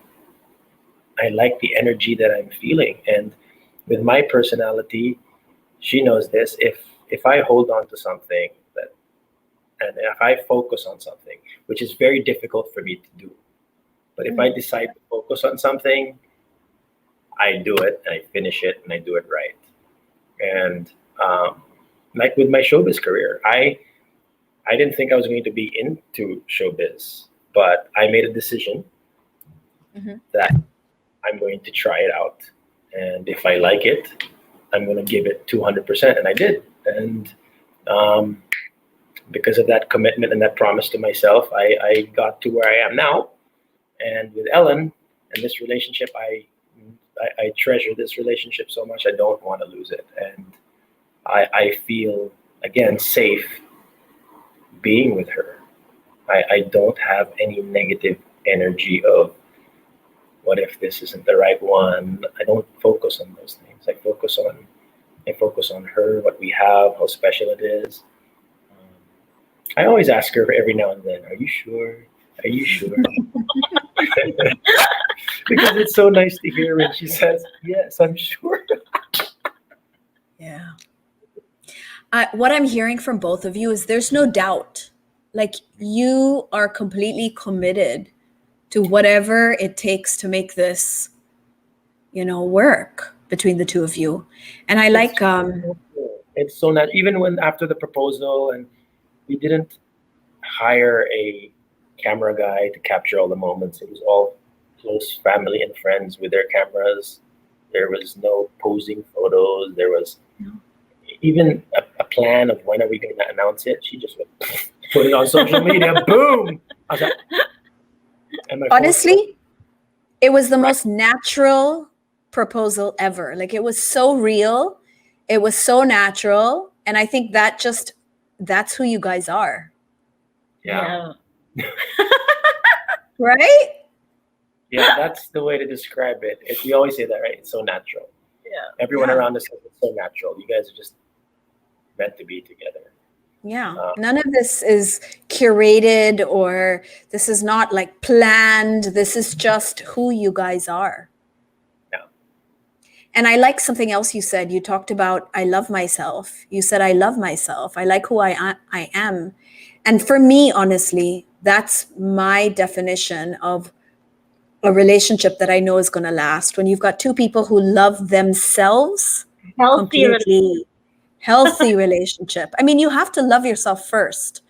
like the energy that I'm feeling. And with my personality, she knows this. If if I hold on to something and if I focus on something, which is very difficult for me to do, but if I decide to focus on something, I do it and I finish it and I do it right. And like with my showbiz career, I didn't think I was going to be into showbiz, but I made a decision that I'm going to try it out. And if I like it, I'm going to give it 200%. And I did. And because of that commitment and that promise to myself, I got to where I am now. And with Ellen and this relationship, I treasure this relationship so much. I don't want to lose it. And I feel, again, safe being with her. I don't have any negative energy of what if this isn't the right one. I don't focus on those things. I focus on her, what we have, how special it is. I always ask her every now and then, are you sure? Are you sure? Because it's so nice to hear when she says, yes, I'm sure. Yeah. What I'm hearing from both of you is there's no doubt. Like, you are completely committed to whatever it takes to make this, work between the two of you. And I like it's so not even when after the proposal, and we didn't hire a camera guy to capture all the moments. It was all close family and friends with their cameras. There was no posing photos. There was even a plan of when are we going to announce it. She just went, put it on social media. Boom. I was like, honestly, it was the most natural proposal ever. Like, it was so real. It was so natural. And I think that's who you guys are. Yeah. Right? Yeah, that's the way to describe it. We always say that, right? It's so natural. Yeah. Everyone around us says it's so natural. You guys are just meant to be together. Yeah. None of this is curated, or this is not like planned. This is just who you guys are. Yeah. And I like something else you said. You talked about, I love myself. You said, I love myself. I like who I am. And for me, honestly, that's my definition of a relationship that I know is going to last. When you've got two people who love themselves completely. Healthy relationship. I mean, you have to love yourself first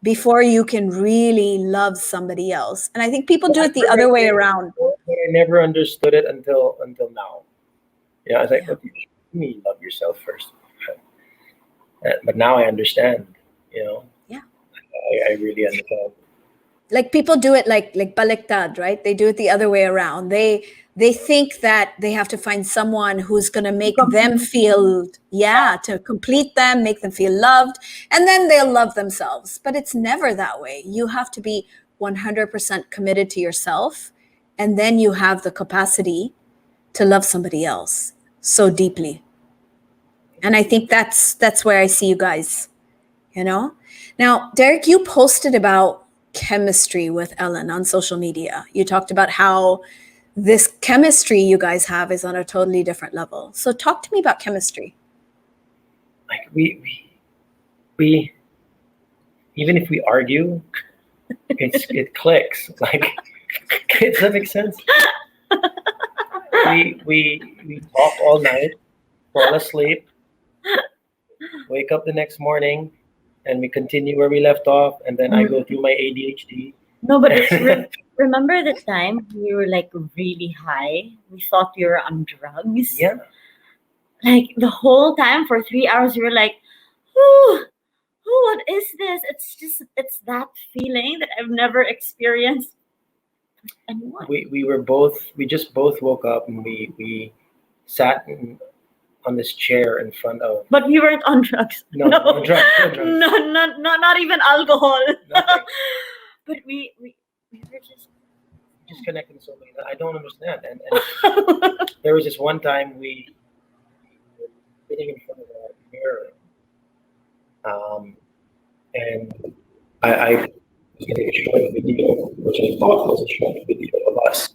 before you can really love somebody else. And I think people do it the other way around. I never understood it until now. Yeah, I was like, what do you mean love yourself first? But now I understand, Yeah. I really understand. Like, people do it like baliktad, right? They do it the other way around. They think that they have to find someone who's going to make them feel, to complete them, make them feel loved, and then they'll love themselves. But it's never that way. You have to be 100% committed to yourself, and then you have the capacity to love somebody else so deeply. And I think that's where I see you guys, Now, Derek, you posted about chemistry with Ellen on social media. You talked about how this chemistry you guys have is on a totally different level. So talk to me about chemistry. Like we even if we argue, it clicks. Like, does that make sense? We talk all night, fall asleep, wake up the next morning, and we continue where we left off, and then I go through my ADHD. No, but remember the time we were like really high? We thought we were on drugs. Yeah. Like the whole time for 3 hours, we were like, "Whoo, what is this?" It's that feeling that I've never experienced. Anyone. We just both woke up and we sat on this chair in front of. But we weren't on drugs. No, no drugs. No, not even alcohol. But we were just connecting so many. I don't understand. And there was this one time we were sitting in front of a mirror, and I was getting a short video, which I thought was a short video of us.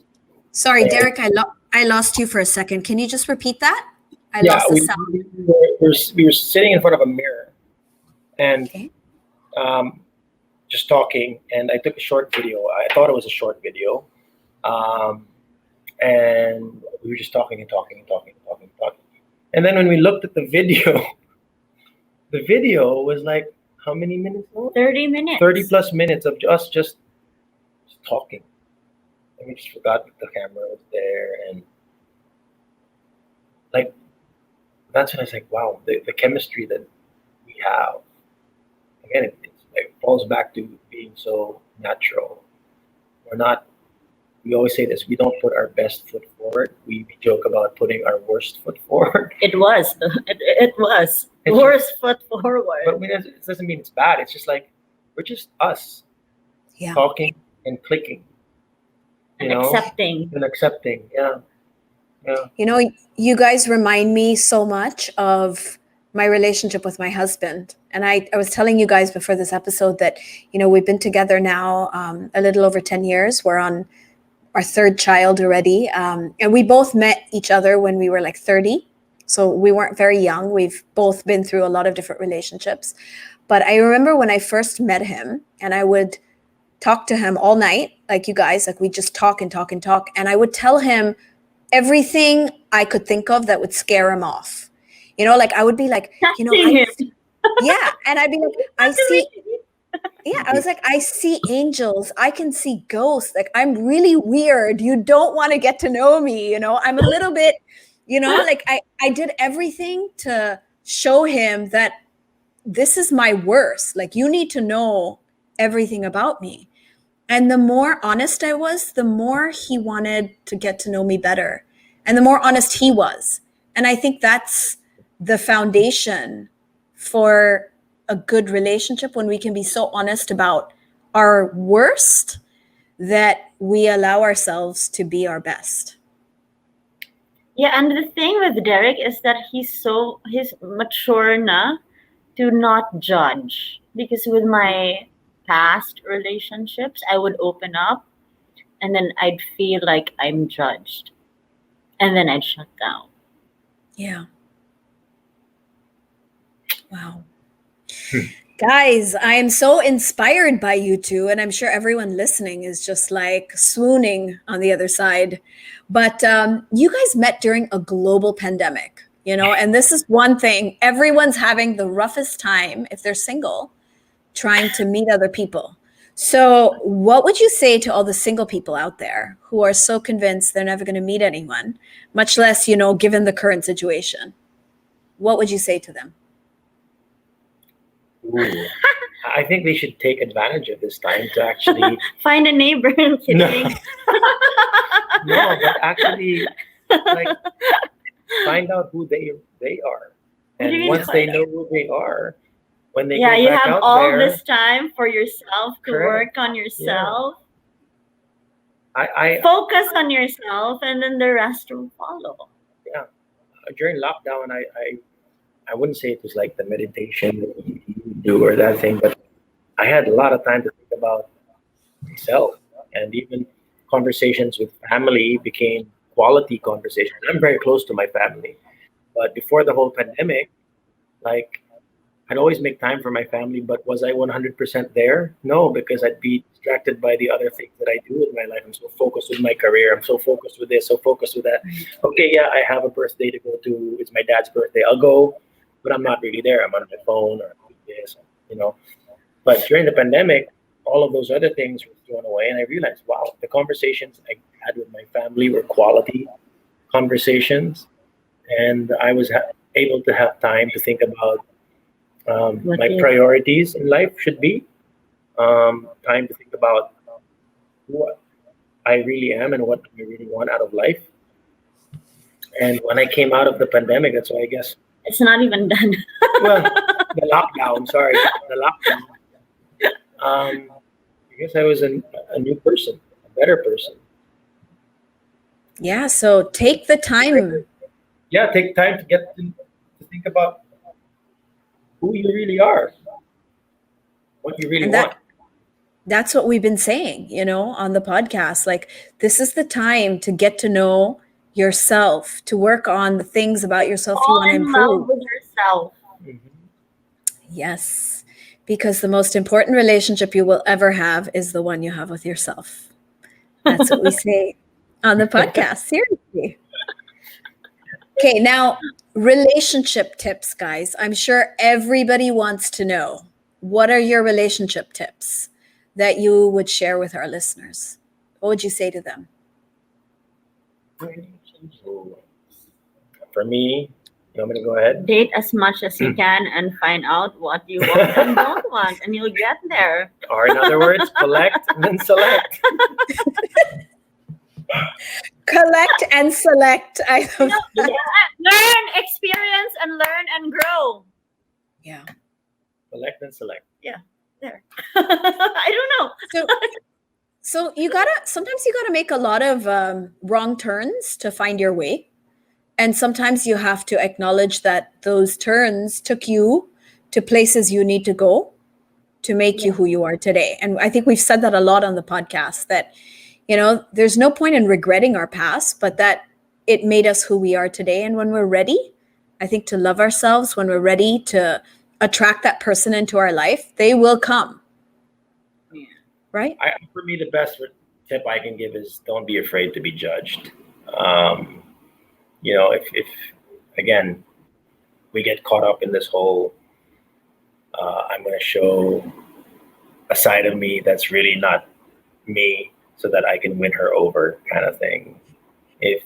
Sorry, Derek, I lost you for a second. Can you just repeat that? I lost the sound. We were sitting in front of a mirror, and Okay. just talking. And I took a short video. I thought it was a short video, and we were just talking and talking and talking and talking and talking. And then when we looked at the video, the video was like how many minutes long? 30 minutes. 30 plus minutes of us just talking. And we just forgot that the camera was there. And like, that's when I was like, wow, the chemistry that we have, again, it like falls back to being so natural. We always say this, we don't put our best foot forward. We joke about putting our worst foot forward. It was. It was. It's Worst foot forward. But it doesn't mean it's bad. It's just like, we're just us Yeah. talking and clicking. and accepting. And accepting. Yeah. You know, you guys remind me so much of my relationship with my husband. And I was telling you guys before this episode that, you know, we've been together now a little over 10 years. We're on our third child already. And we both met each other when we were like 30. So we weren't very young. We've both been through a lot of different relationships. But I remember when I first met him, and I would talk to him all night, like you guys, like we just talk and talk and talk. And I would tell him everything I could think of that would scare him off. You know, like I would be like, you know, yeah. And I'd be like, I was like, I see angels. I can see ghosts. Like, I'm really weird. You don't want to get to know me. You know, I'm a little bit, you know, like I did everything to show him that this is my worst. Like, you need to know everything about me. And the more honest I was, the more he wanted to get to know me better. And the more honest he was. And I think that's the foundation for a good relationship, when we can be so honest about our worst that we allow ourselves to be our best. Yeah, and the thing with Derek is that he's mature na to not judge. Because with my past relationships, I would open up and then I'd feel like I'm judged. And then I'd shut down. Yeah. Wow. Guys, I am so inspired by you two, and I'm sure everyone listening is just like swooning on the other side. But you guys met during a global pandemic, you know, and this is one thing. Everyone's having the roughest time, if they're single, trying to meet other people. So what would you say to all the single people out there who are so convinced they're never going to meet anyone, much less, you know, given the current situation? What would you say to them? Ooh. I think they should take advantage of this time to actually find a neighbor. No, but actually, like, find out who they are, and once they know who they are, when they go you back have out all there, this time for yourself to correct. work on yourself. I focus on yourself, and then the rest will follow. Yeah, during lockdown, I wouldn't say it was like the meditation that you do or that thing, but I had a lot of time to think about myself, and even conversations with family became quality conversations. I'm very close to my family, but before the whole pandemic, like, I'd always make time for my family, but was I 100% there? No, because I'd be distracted by the other things that I do in my life. I'm so focused with my career. I'm so focused with this, so focused with that. Okay, yeah, I have a birthday to go to. It's my dad's birthday. I'll go, but I'm not really there. I'm on my phone or this, you know. But during the pandemic, all of those other things were thrown away, and I realized, wow, the conversations I had with my family were quality conversations, and I was able to have time to think about my priorities in life should be. Time to think about what I really am and what I really want out of life. And when I came out of the pandemic, that's why I guess it's not even done. Well, the lockdown. I guess I was a new person, a better person. Yeah. So take the time. Yeah, take time to get to think about who you really are, what you really want. That's what we've been saying, you know, on the podcast. Like, this is the time to get to know yourself, to work on the things about yourself you want to improve. With yourself. Yes. Because the most important relationship you will ever have is the one you have with yourself. That's what we say on the podcast. Seriously. Okay, now relationship tips, guys. I'm sure everybody wants to know, what are your relationship tips that you would share with our listeners? What would you say to them? For me, you want me to go ahead? Date as much as you can and find out what you want and don't want, and you'll get there. Or in other words, collect and then select. Collect and select. I love that. Learn, experience, and learn and grow. Yeah. Collect and select. There. I don't know. So sometimes you gotta make a lot of wrong turns to find your way. And sometimes you have to acknowledge that those turns took you to places you need to go to make you who you are today. And I think we've said that a lot on the podcast, that, there's no point in regretting our past, but that it made us who we are today. And when we're ready, I think, to love ourselves, when we're ready to attract that person into our life, they will come. Yeah. Right? For me, the best tip I can give is don't be afraid to be judged. If again, we get caught up in this whole, I'm going to show a side of me that's really not me so that I can win her over kind of thing. If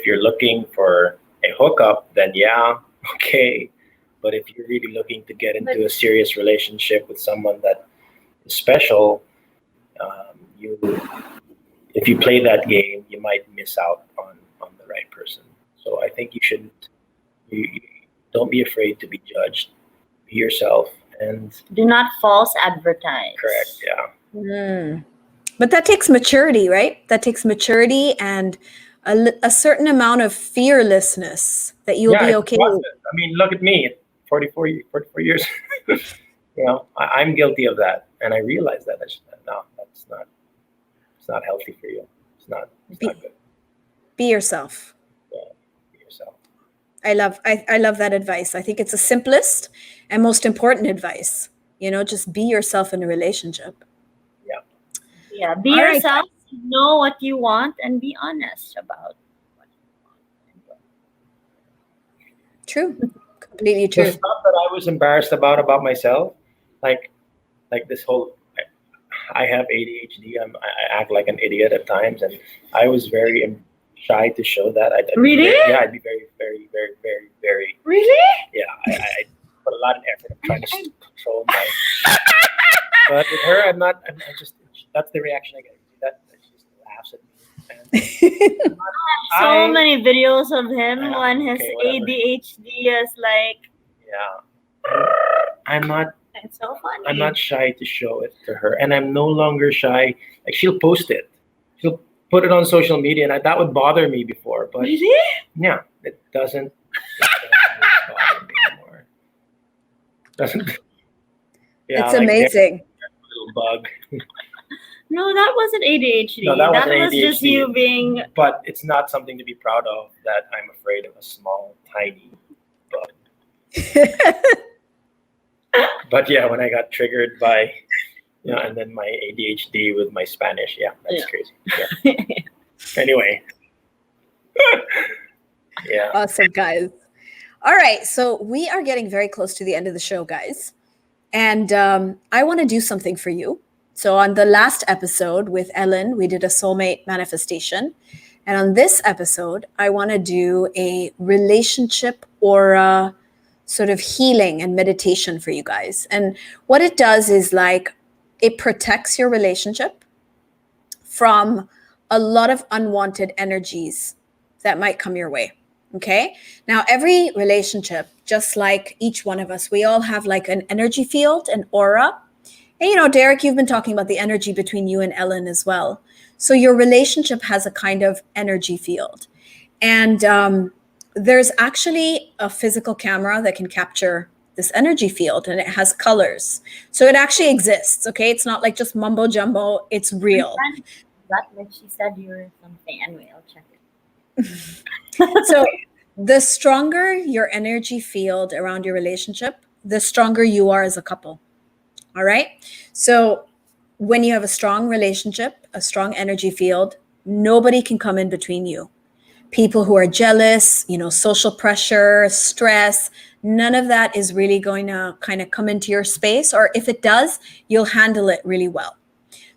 you're looking for a hookup, then yeah, okay. But if you're really looking to get into a serious relationship with someone that is special, if you play that game, you might miss out on the right person. So I think you don't be afraid to be judged. Be yourself and do not false advertise. Correct. Yeah. But that takes maturity, right? That takes maturity and a certain amount of fearlessness that you'll be okay with. I mean, look at me, 44 years. I'm guilty of that, and I realize that. It's not healthy for you. It's not good. Be yourself. Yeah, be yourself. I love that advice. I think it's the simplest and most important advice. Just be yourself in a relationship. Yeah, be yourself, know what you want, and be honest about what you want. True. Completely true. The stuff that I was embarrassed about myself, like this whole, I have ADHD. I act like an idiot at times, and I was very shy to show that. Really? I'd be very, very, very, very, very. Really? Yeah, I put a lot of effort of trying to control my. But with her, I'm not. I just. That's the reaction I get. That she just laughs at me. So many videos of him when his ADHD is like. Yeah, I'm not. It's so funny. I'm not shy to show it to her, and I'm no longer shy. Like, she'll post it, she'll put it on social media, and that would bother me before. But really? Yeah, it doesn't bother me anymore. Doesn't. Yeah, it's amazing. Little bug. No, that wasn't ADHD. No, that wasn't was ADHD. Just you being. But it's not something to be proud of, that I'm afraid of a small, tiny bug. But yeah, when I got triggered by, and then my ADHD with my Spanish, that's crazy. Yeah. Anyway. Yeah. Awesome, guys. All right, so we are getting very close to the end of the show, guys. And I want to do something for you. So on the last episode with Ellen, we did a soulmate manifestation. And on this episode, I want to do a relationship aura sort of healing and meditation for you guys. And what it does is it protects your relationship from a lot of unwanted energies that might come your way. Okay. Now, every relationship, just like each one of us, we all have an energy field, an aura. And, Derek, you've been talking about the energy between you and Ellen as well. So your relationship has a kind of energy field. And there's actually a physical camera that can capture this energy field, and it has colors. So it actually exists. Okay. It's not just mumbo jumbo. It's real. She said you were something. Anyway, I'll check it. So the stronger your energy field around your relationship, the stronger you are as a couple. All right. So when you have a strong relationship, a strong energy field, nobody can come in between you. People who are jealous, social pressure, stress, none of that is really going to kind of come into your space. Or if it does, you'll handle it really well.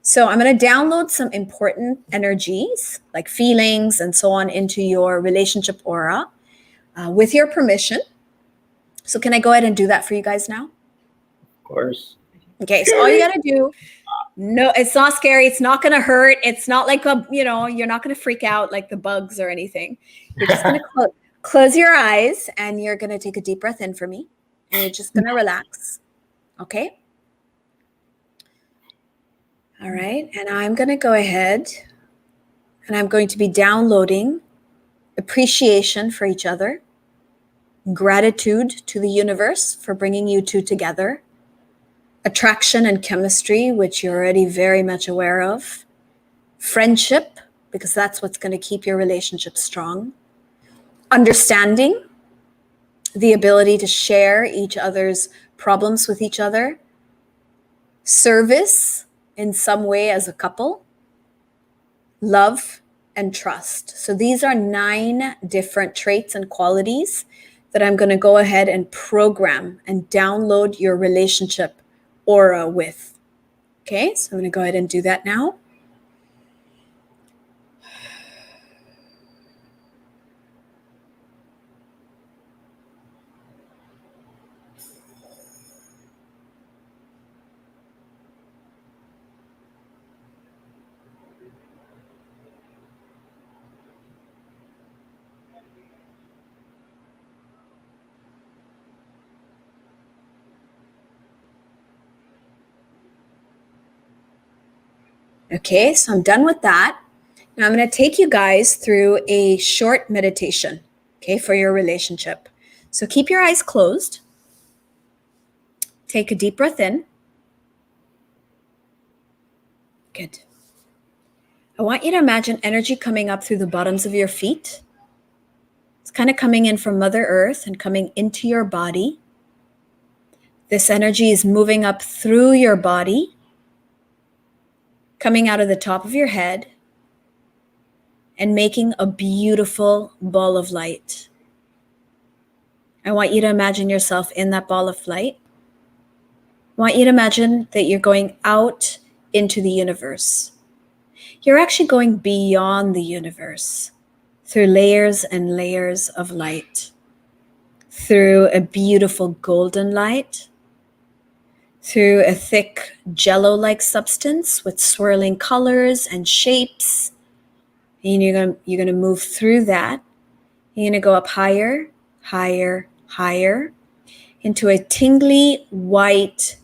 So I'm going to download some important energies like feelings and so on into your relationship aura with your permission. So can I go ahead and do that for you guys now? Of course. Okay, so all you got to do, no, it's not scary. It's not going to hurt. It's not like you're not going to freak out like the bugs or anything. You're just going to close your eyes and you're going to take a deep breath in for me. And you're just going to relax. Okay? All right. And I'm going to go ahead and I'm going to be downloading appreciation for each other, gratitude to the universe for bringing you two together, attraction and chemistry, which you're already very much aware of, friendship, because that's what's going to keep your relationship strong, understanding, the ability to share each other's problems with each other, service in some way as a couple, love, and trust. So these are 9 different traits and qualities that I'm going to go ahead and program and download your relationship aura with. Okay, so I'm going to go ahead and do that now. Okay, so I'm done with that. Now I'm going to take you guys through a short meditation, okay, for your relationship. So keep your eyes closed. Take a deep breath in. Good. I want you to imagine energy coming up through the bottoms of your feet. It's kind of coming in from Mother Earth and coming into your body. This energy is moving up through your body, coming out of the top of your head, and making a beautiful ball of light. I want you to imagine yourself in that ball of light. I want you to imagine that you're going out into the universe. You're actually going beyond the universe through layers and layers of light, through a beautiful golden light, through a thick jello-like substance with swirling colors and shapes. And you're going to move through that. You're going to go up higher, higher, higher into a tingly white,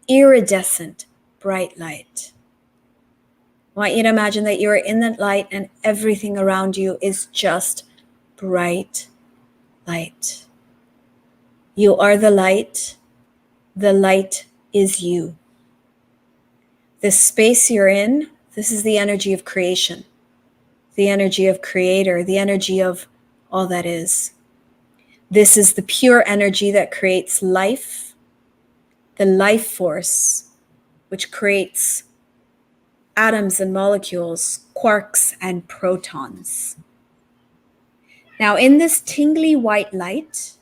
iridescent, bright light. I want you to imagine that you are in that light and everything around you is just bright light. You are the light. The light is you. This space you're in, this is the energy of creation, the energy of creator, the energy of all that is. This is the pure energy that creates life, the life force, which creates atoms and molecules, quarks and protons. Now, in this tingly white light,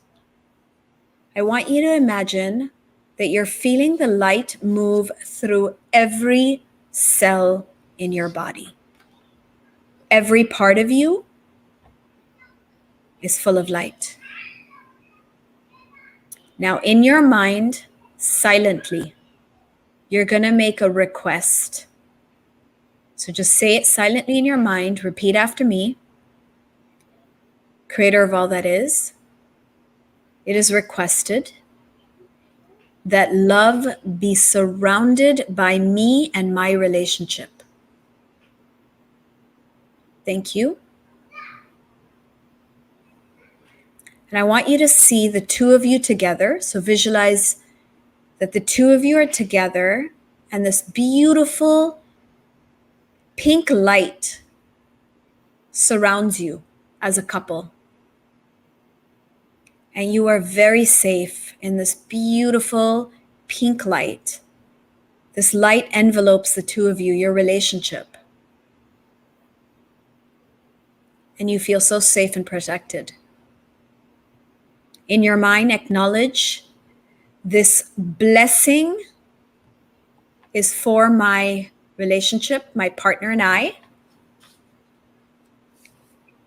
I want you to imagine that you're feeling the light move through every cell in your body. Every part of you is full of light. Now, in your mind, silently, you're going to make a request. So just say it silently in your mind. Repeat after me. Creator of all that is, it is requested that love be surrounded by me and my relationship. Thank you. And I want you to see the two of you together. So visualize that the two of you are together and this beautiful pink light surrounds you as a couple. And you are very safe in this beautiful pink light. This light envelopes the two of you, your relationship. And you feel so safe and protected. In your mind, acknowledge this blessing is for my relationship, my partner and I,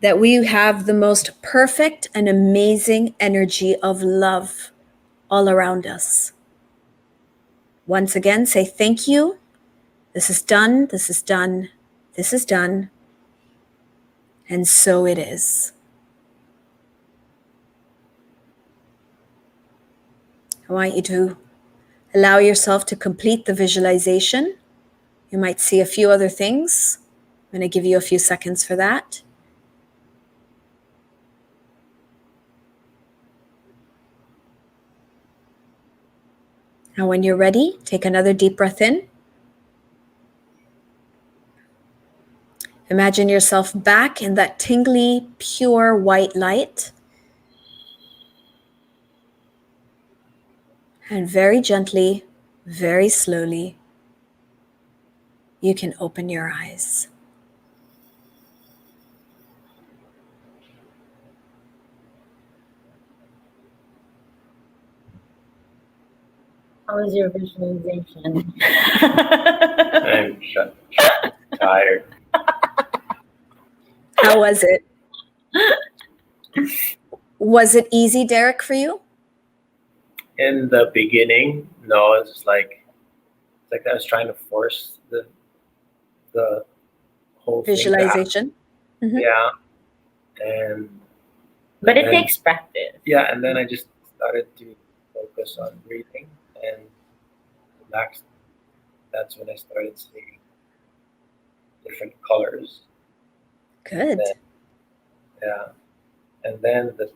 that we have the most perfect and amazing energy of love all around us. Once again, say thank you. This is done, this is done, this is done. And so it is. I want you to allow yourself to complete the visualization. You might see a few other things. I'm going to give you a few seconds for that. Now, when you're ready, take another deep breath in. Imagine yourself back in that tingly, pure white light. And very gently, very slowly, you can open your eyes. How was your visualization? I'm tired. How was it? Was it easy, Derek, for you? In the beginning, no, it's just like I was trying to force the whole Visualization? thing to happen. Yeah, But it takes practice. Yeah, and then I just started to focus on breathing and relax. That's when I started seeing different colors. Good. And then the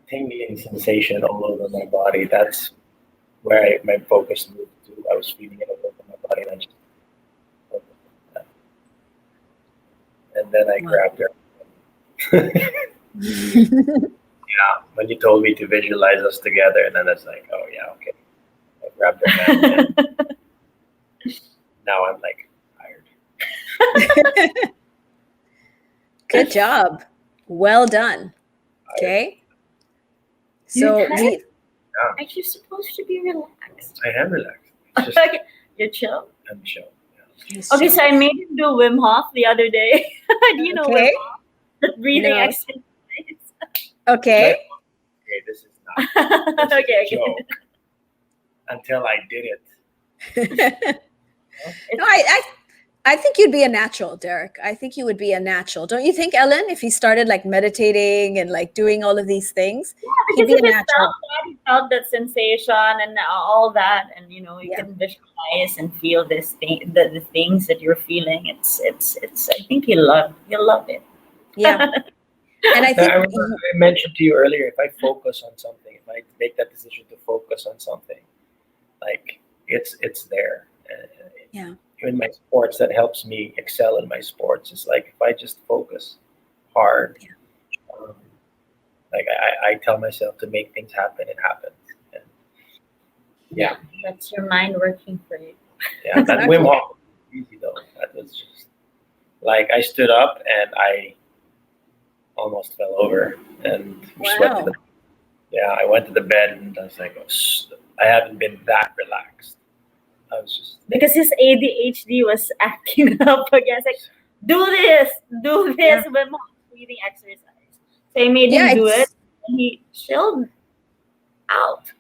tingling sensation all over my body, that's where my focus moved to. I was feeling it all over my body, and I just focused on that. And then I grabbed her. Yeah, when you told me to visualize us together, and then it's like, oh yeah, okay. I grabbed her hand, and now I'm like tired. Good job. Well done. Okay. So Aren't you supposed to be relaxed? I am relaxed. It's just, You're chill? I'm chill. Yeah. Okay, so I made him do Wim Hof the other day. Do you know Wim Hof? The breathing exercise. Okay. Okay, this is not this Okay, is a joke. Until I did it. No, I think you'd be a natural, Derek. I think you would be a natural. Don't you think, Ellen, if you started like meditating and like doing all of these things, because if it felt that sensation and all that, and you can visualize and feel this thing, the things that you're feeling. It's. I think you'll love it. Yeah. And I think I mentioned to you earlier, if I focus on something, if I make that decision to focus on something, like it's there. Yeah. In my sports, that helps me excel in my sports. It's like if I just focus hard, like I tell myself to make things happen, it happens. And that's your mind working for you. Yeah, that Wim Hof was easy though. That was just like I stood up and I almost fell over and wow. I went to the bed and I was like, I haven't been that relaxed. I was just because his ADHD was acting up again. Like, do this, Wim Hof breathing exercise. So I made him do it, and he chilled out.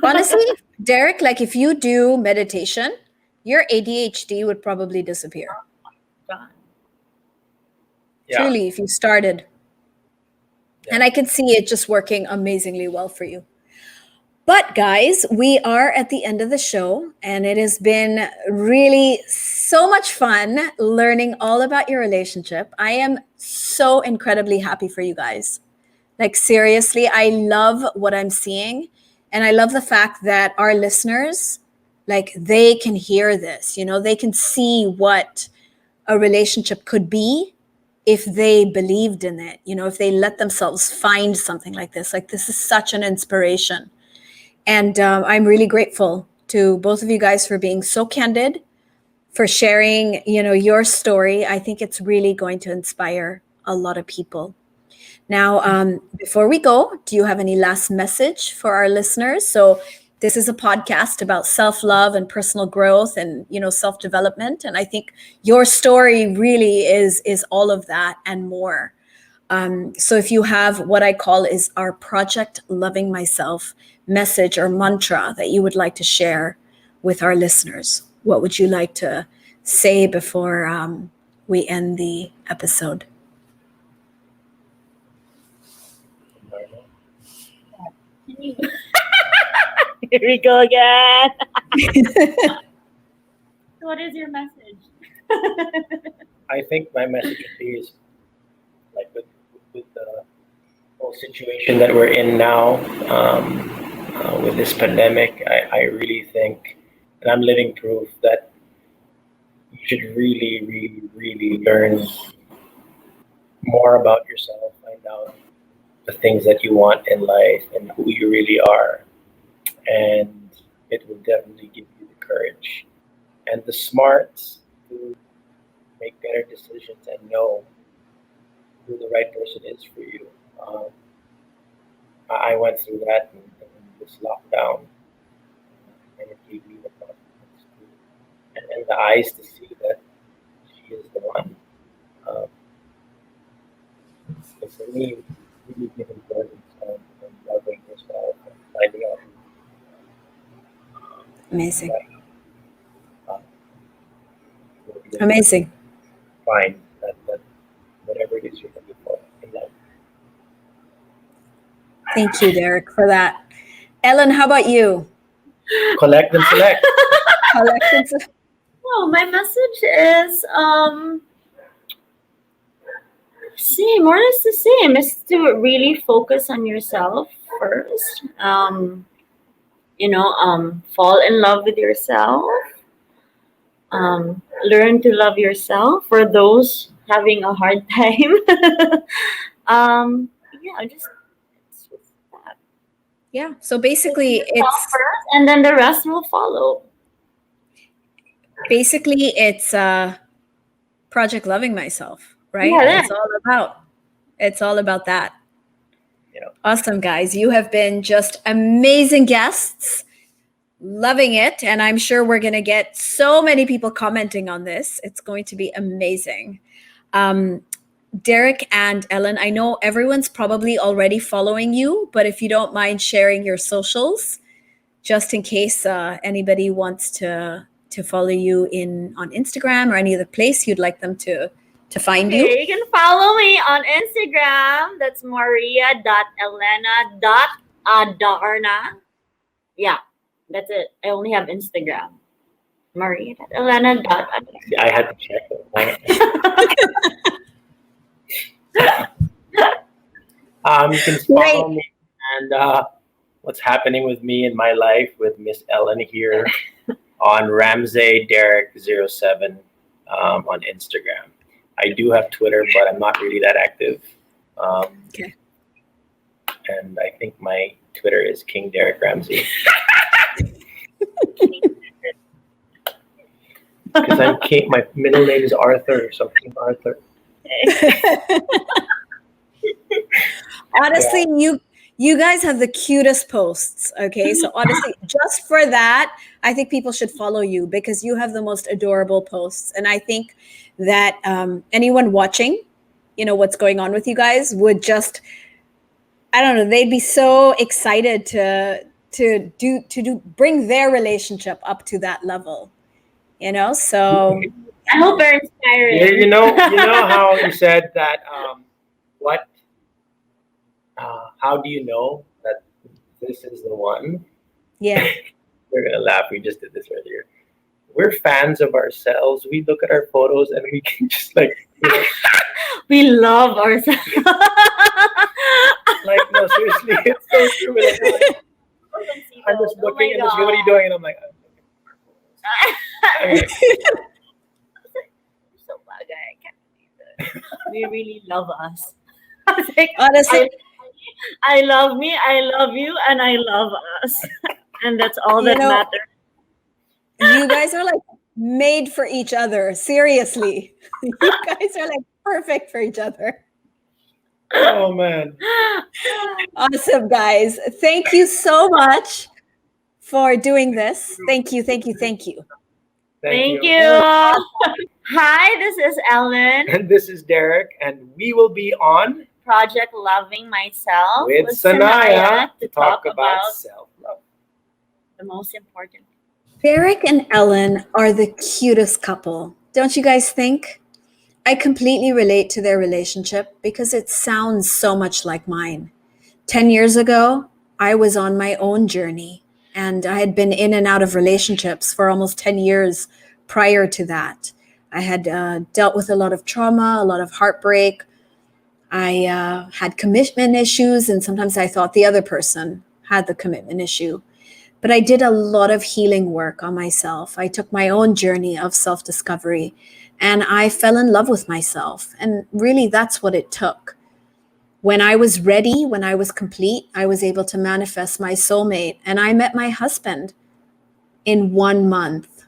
Honestly, Derek, like if you do meditation, your ADHD would probably disappear. Yeah. Truly, if you started. Yeah. And I can see it just working amazingly well for you. But guys, we are at the end of the show, and it has been really so much fun learning all about your relationship. I am so incredibly happy for you guys. Like seriously, I love what I'm seeing, and I love the fact that our listeners, like they can hear this, they can see what a relationship could be if they believed in it, if they let themselves find something like this. Like this is such an inspiration. And I'm really grateful to both of you guys for being so candid, for sharing, your story. I think it's really going to inspire a lot of people. Now, before we go, do you have any last message for our listeners? So this is a podcast about self-love and personal growth and, self-development. And I think your story really is all of that and more. So if you have what I call is our Project Loving Myself message or mantra that you would like to share with our listeners, what would you like to say before we end the episode? Here we go again. What is your message? I think my message would be is like with the whole situation that we're in now, with this pandemic, I really think, and I'm living proof that you should really, really, really learn more about yourself, find out the things that you want in life and who you really are. And it will definitely give you the courage and the smarts to make better decisions and know who the right person is for you. I went through that in this lockdown, and it gave me the confidence and the eyes to see that she is the one. So for me, really give importance on loving yourself and finding out Amazing. who Amazing. find that whatever it is you're looking for in life. Thank you, Derek, for that. Ellen, how about you? Collect and select. Well, my message is same, more or less the same. Is to really focus on yourself first. Fall in love with yourself. Learn to love yourself. For those having a hard time, just that. Yeah. So basically, Yourself it's first, and then the rest will follow. it's Project Loving Myself, right? Yeah, It's all about that. Yeah. Awesome, guys. You have been just amazing guests. Loving it. And I'm sure we're going to get so many people commenting on this. It's going to be amazing. Derek and Ellen, I know everyone's probably already following you, but if you don't mind sharing your socials, just in case anybody wants to follow you on Instagram or any other place you'd like them to find you. You can follow me on Instagram. That's maria.elena.adarna. Yeah, that's it. I only have Instagram. maria.elena.adarna. I had to check it. You can follow me and what's happening with me in my life with Miss Ellen here on Ramsay Derek 07 on Instagram. I do have Twitter, but I'm not really that active. Okay. And I think my Twitter is King Derek Ramsay. Because I'm King. My middle name is Arthur, so King Arthur. Honestly, you guys have the cutest posts. Okay, so honestly, just for that, I think people should follow you because you have the most adorable posts, and I think that anyone watching, what's going on with you guys, would just, I don't know, they'd be so excited to bring their relationship up to that level. So I hope they're inspiring. You know how you said that. How do you know that this is the one? Yeah. We're gonna laugh. We just did this earlier. We're fans of ourselves. We look at our photos and we can just we love ourselves. No, seriously, it's so true. I'm just looking and just, what are you doing? And I'm like, so bagay. I can't believe it. We really love us. I was like, honestly, I love me, I love you, and I love us. And that's all You that know, matters. you guys are like made for each other. Seriously. You guys are like perfect for each other. Oh man. Awesome, guys. Thank you so much for doing this. Thank you, thank you, thank you. Thank you. you. Hi, this is Ellen. And this is Derek, and we will be on Project Loving Myself with Sanaya to talk about self-love. the most important. Derek and Ellen are the cutest couple. Don't you guys think? I completely relate to their relationship because it sounds so much like mine. 10 years ago, I was on my own journey, and I had been in and out of relationships for almost 10 years prior to that. I had dealt with a lot of trauma, a lot of heartbreak. I had commitment issues, and sometimes I thought the other person had the commitment issue. But I did a lot of healing work on myself. I took my own journey of self discovery, and I fell in love with myself. And really, that's what it took. When I was ready, when I was complete, I was able to manifest my soulmate, and I met my husband in 1 month.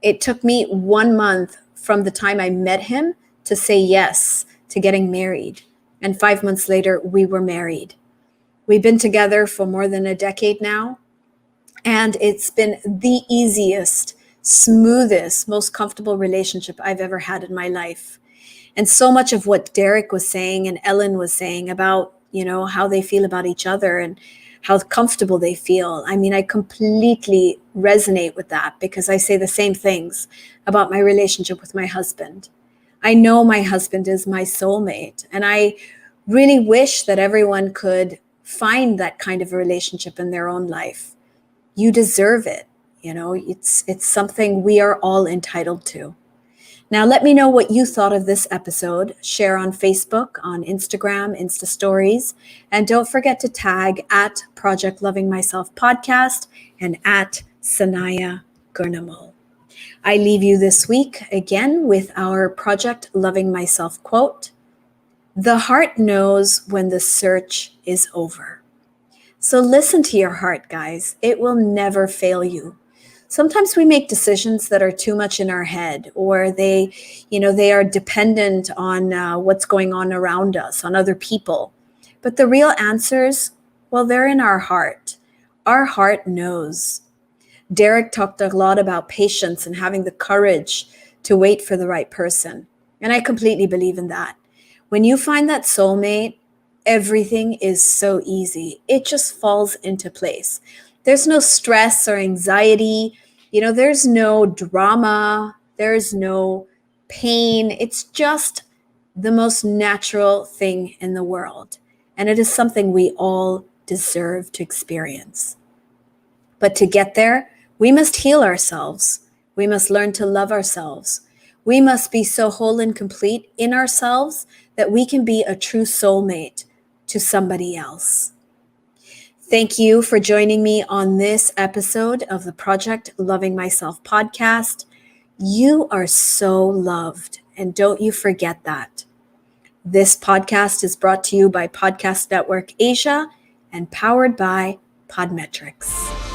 It took me 1 month from the time I met him to say yes to getting married. And 5 months later, we were married. We've been together for more than a decade now, and it's been the easiest, smoothest, most comfortable relationship I've ever had in my life. And so much of what Derek was saying and Ellen was saying about, how they feel about each other and how comfortable they feel. I mean, I completely resonate with that because I say the same things about my relationship with my husband. I know my husband is my soulmate, and I really wish that everyone could find that kind of a relationship in their own life. You deserve it. It's something we are all entitled to. Now, let me know what you thought of this episode. Share on Facebook, on Instagram, Insta Stories, and don't forget to tag at Project Loving Myself Podcast and at Sanaya Gurnamal. I leave you this week again with our Project Loving Myself quote: "The heart knows when the search is over." So listen to your heart, guys. It will never fail you. Sometimes we make decisions that are too much in our head, or they are dependent on what's going on around us, on other people. But the real answers, well, they're in our heart. Our heart knows. Derek talked a lot about patience and having the courage to wait for the right person. And I completely believe in that. When you find that soulmate, everything is so easy. It just falls into place. There's no stress or anxiety. There's no drama. There's no pain. It's just the most natural thing in the world. And it is something we all deserve to experience. But to get there, we must heal ourselves. We must learn to love ourselves. We must be so whole and complete in ourselves that we can be a true soulmate to somebody else. Thank you for joining me on this episode of the Project Loving Myself podcast. You are so loved, and don't you forget that. This podcast is brought to you by Podcast Network Asia and powered by Podmetrics.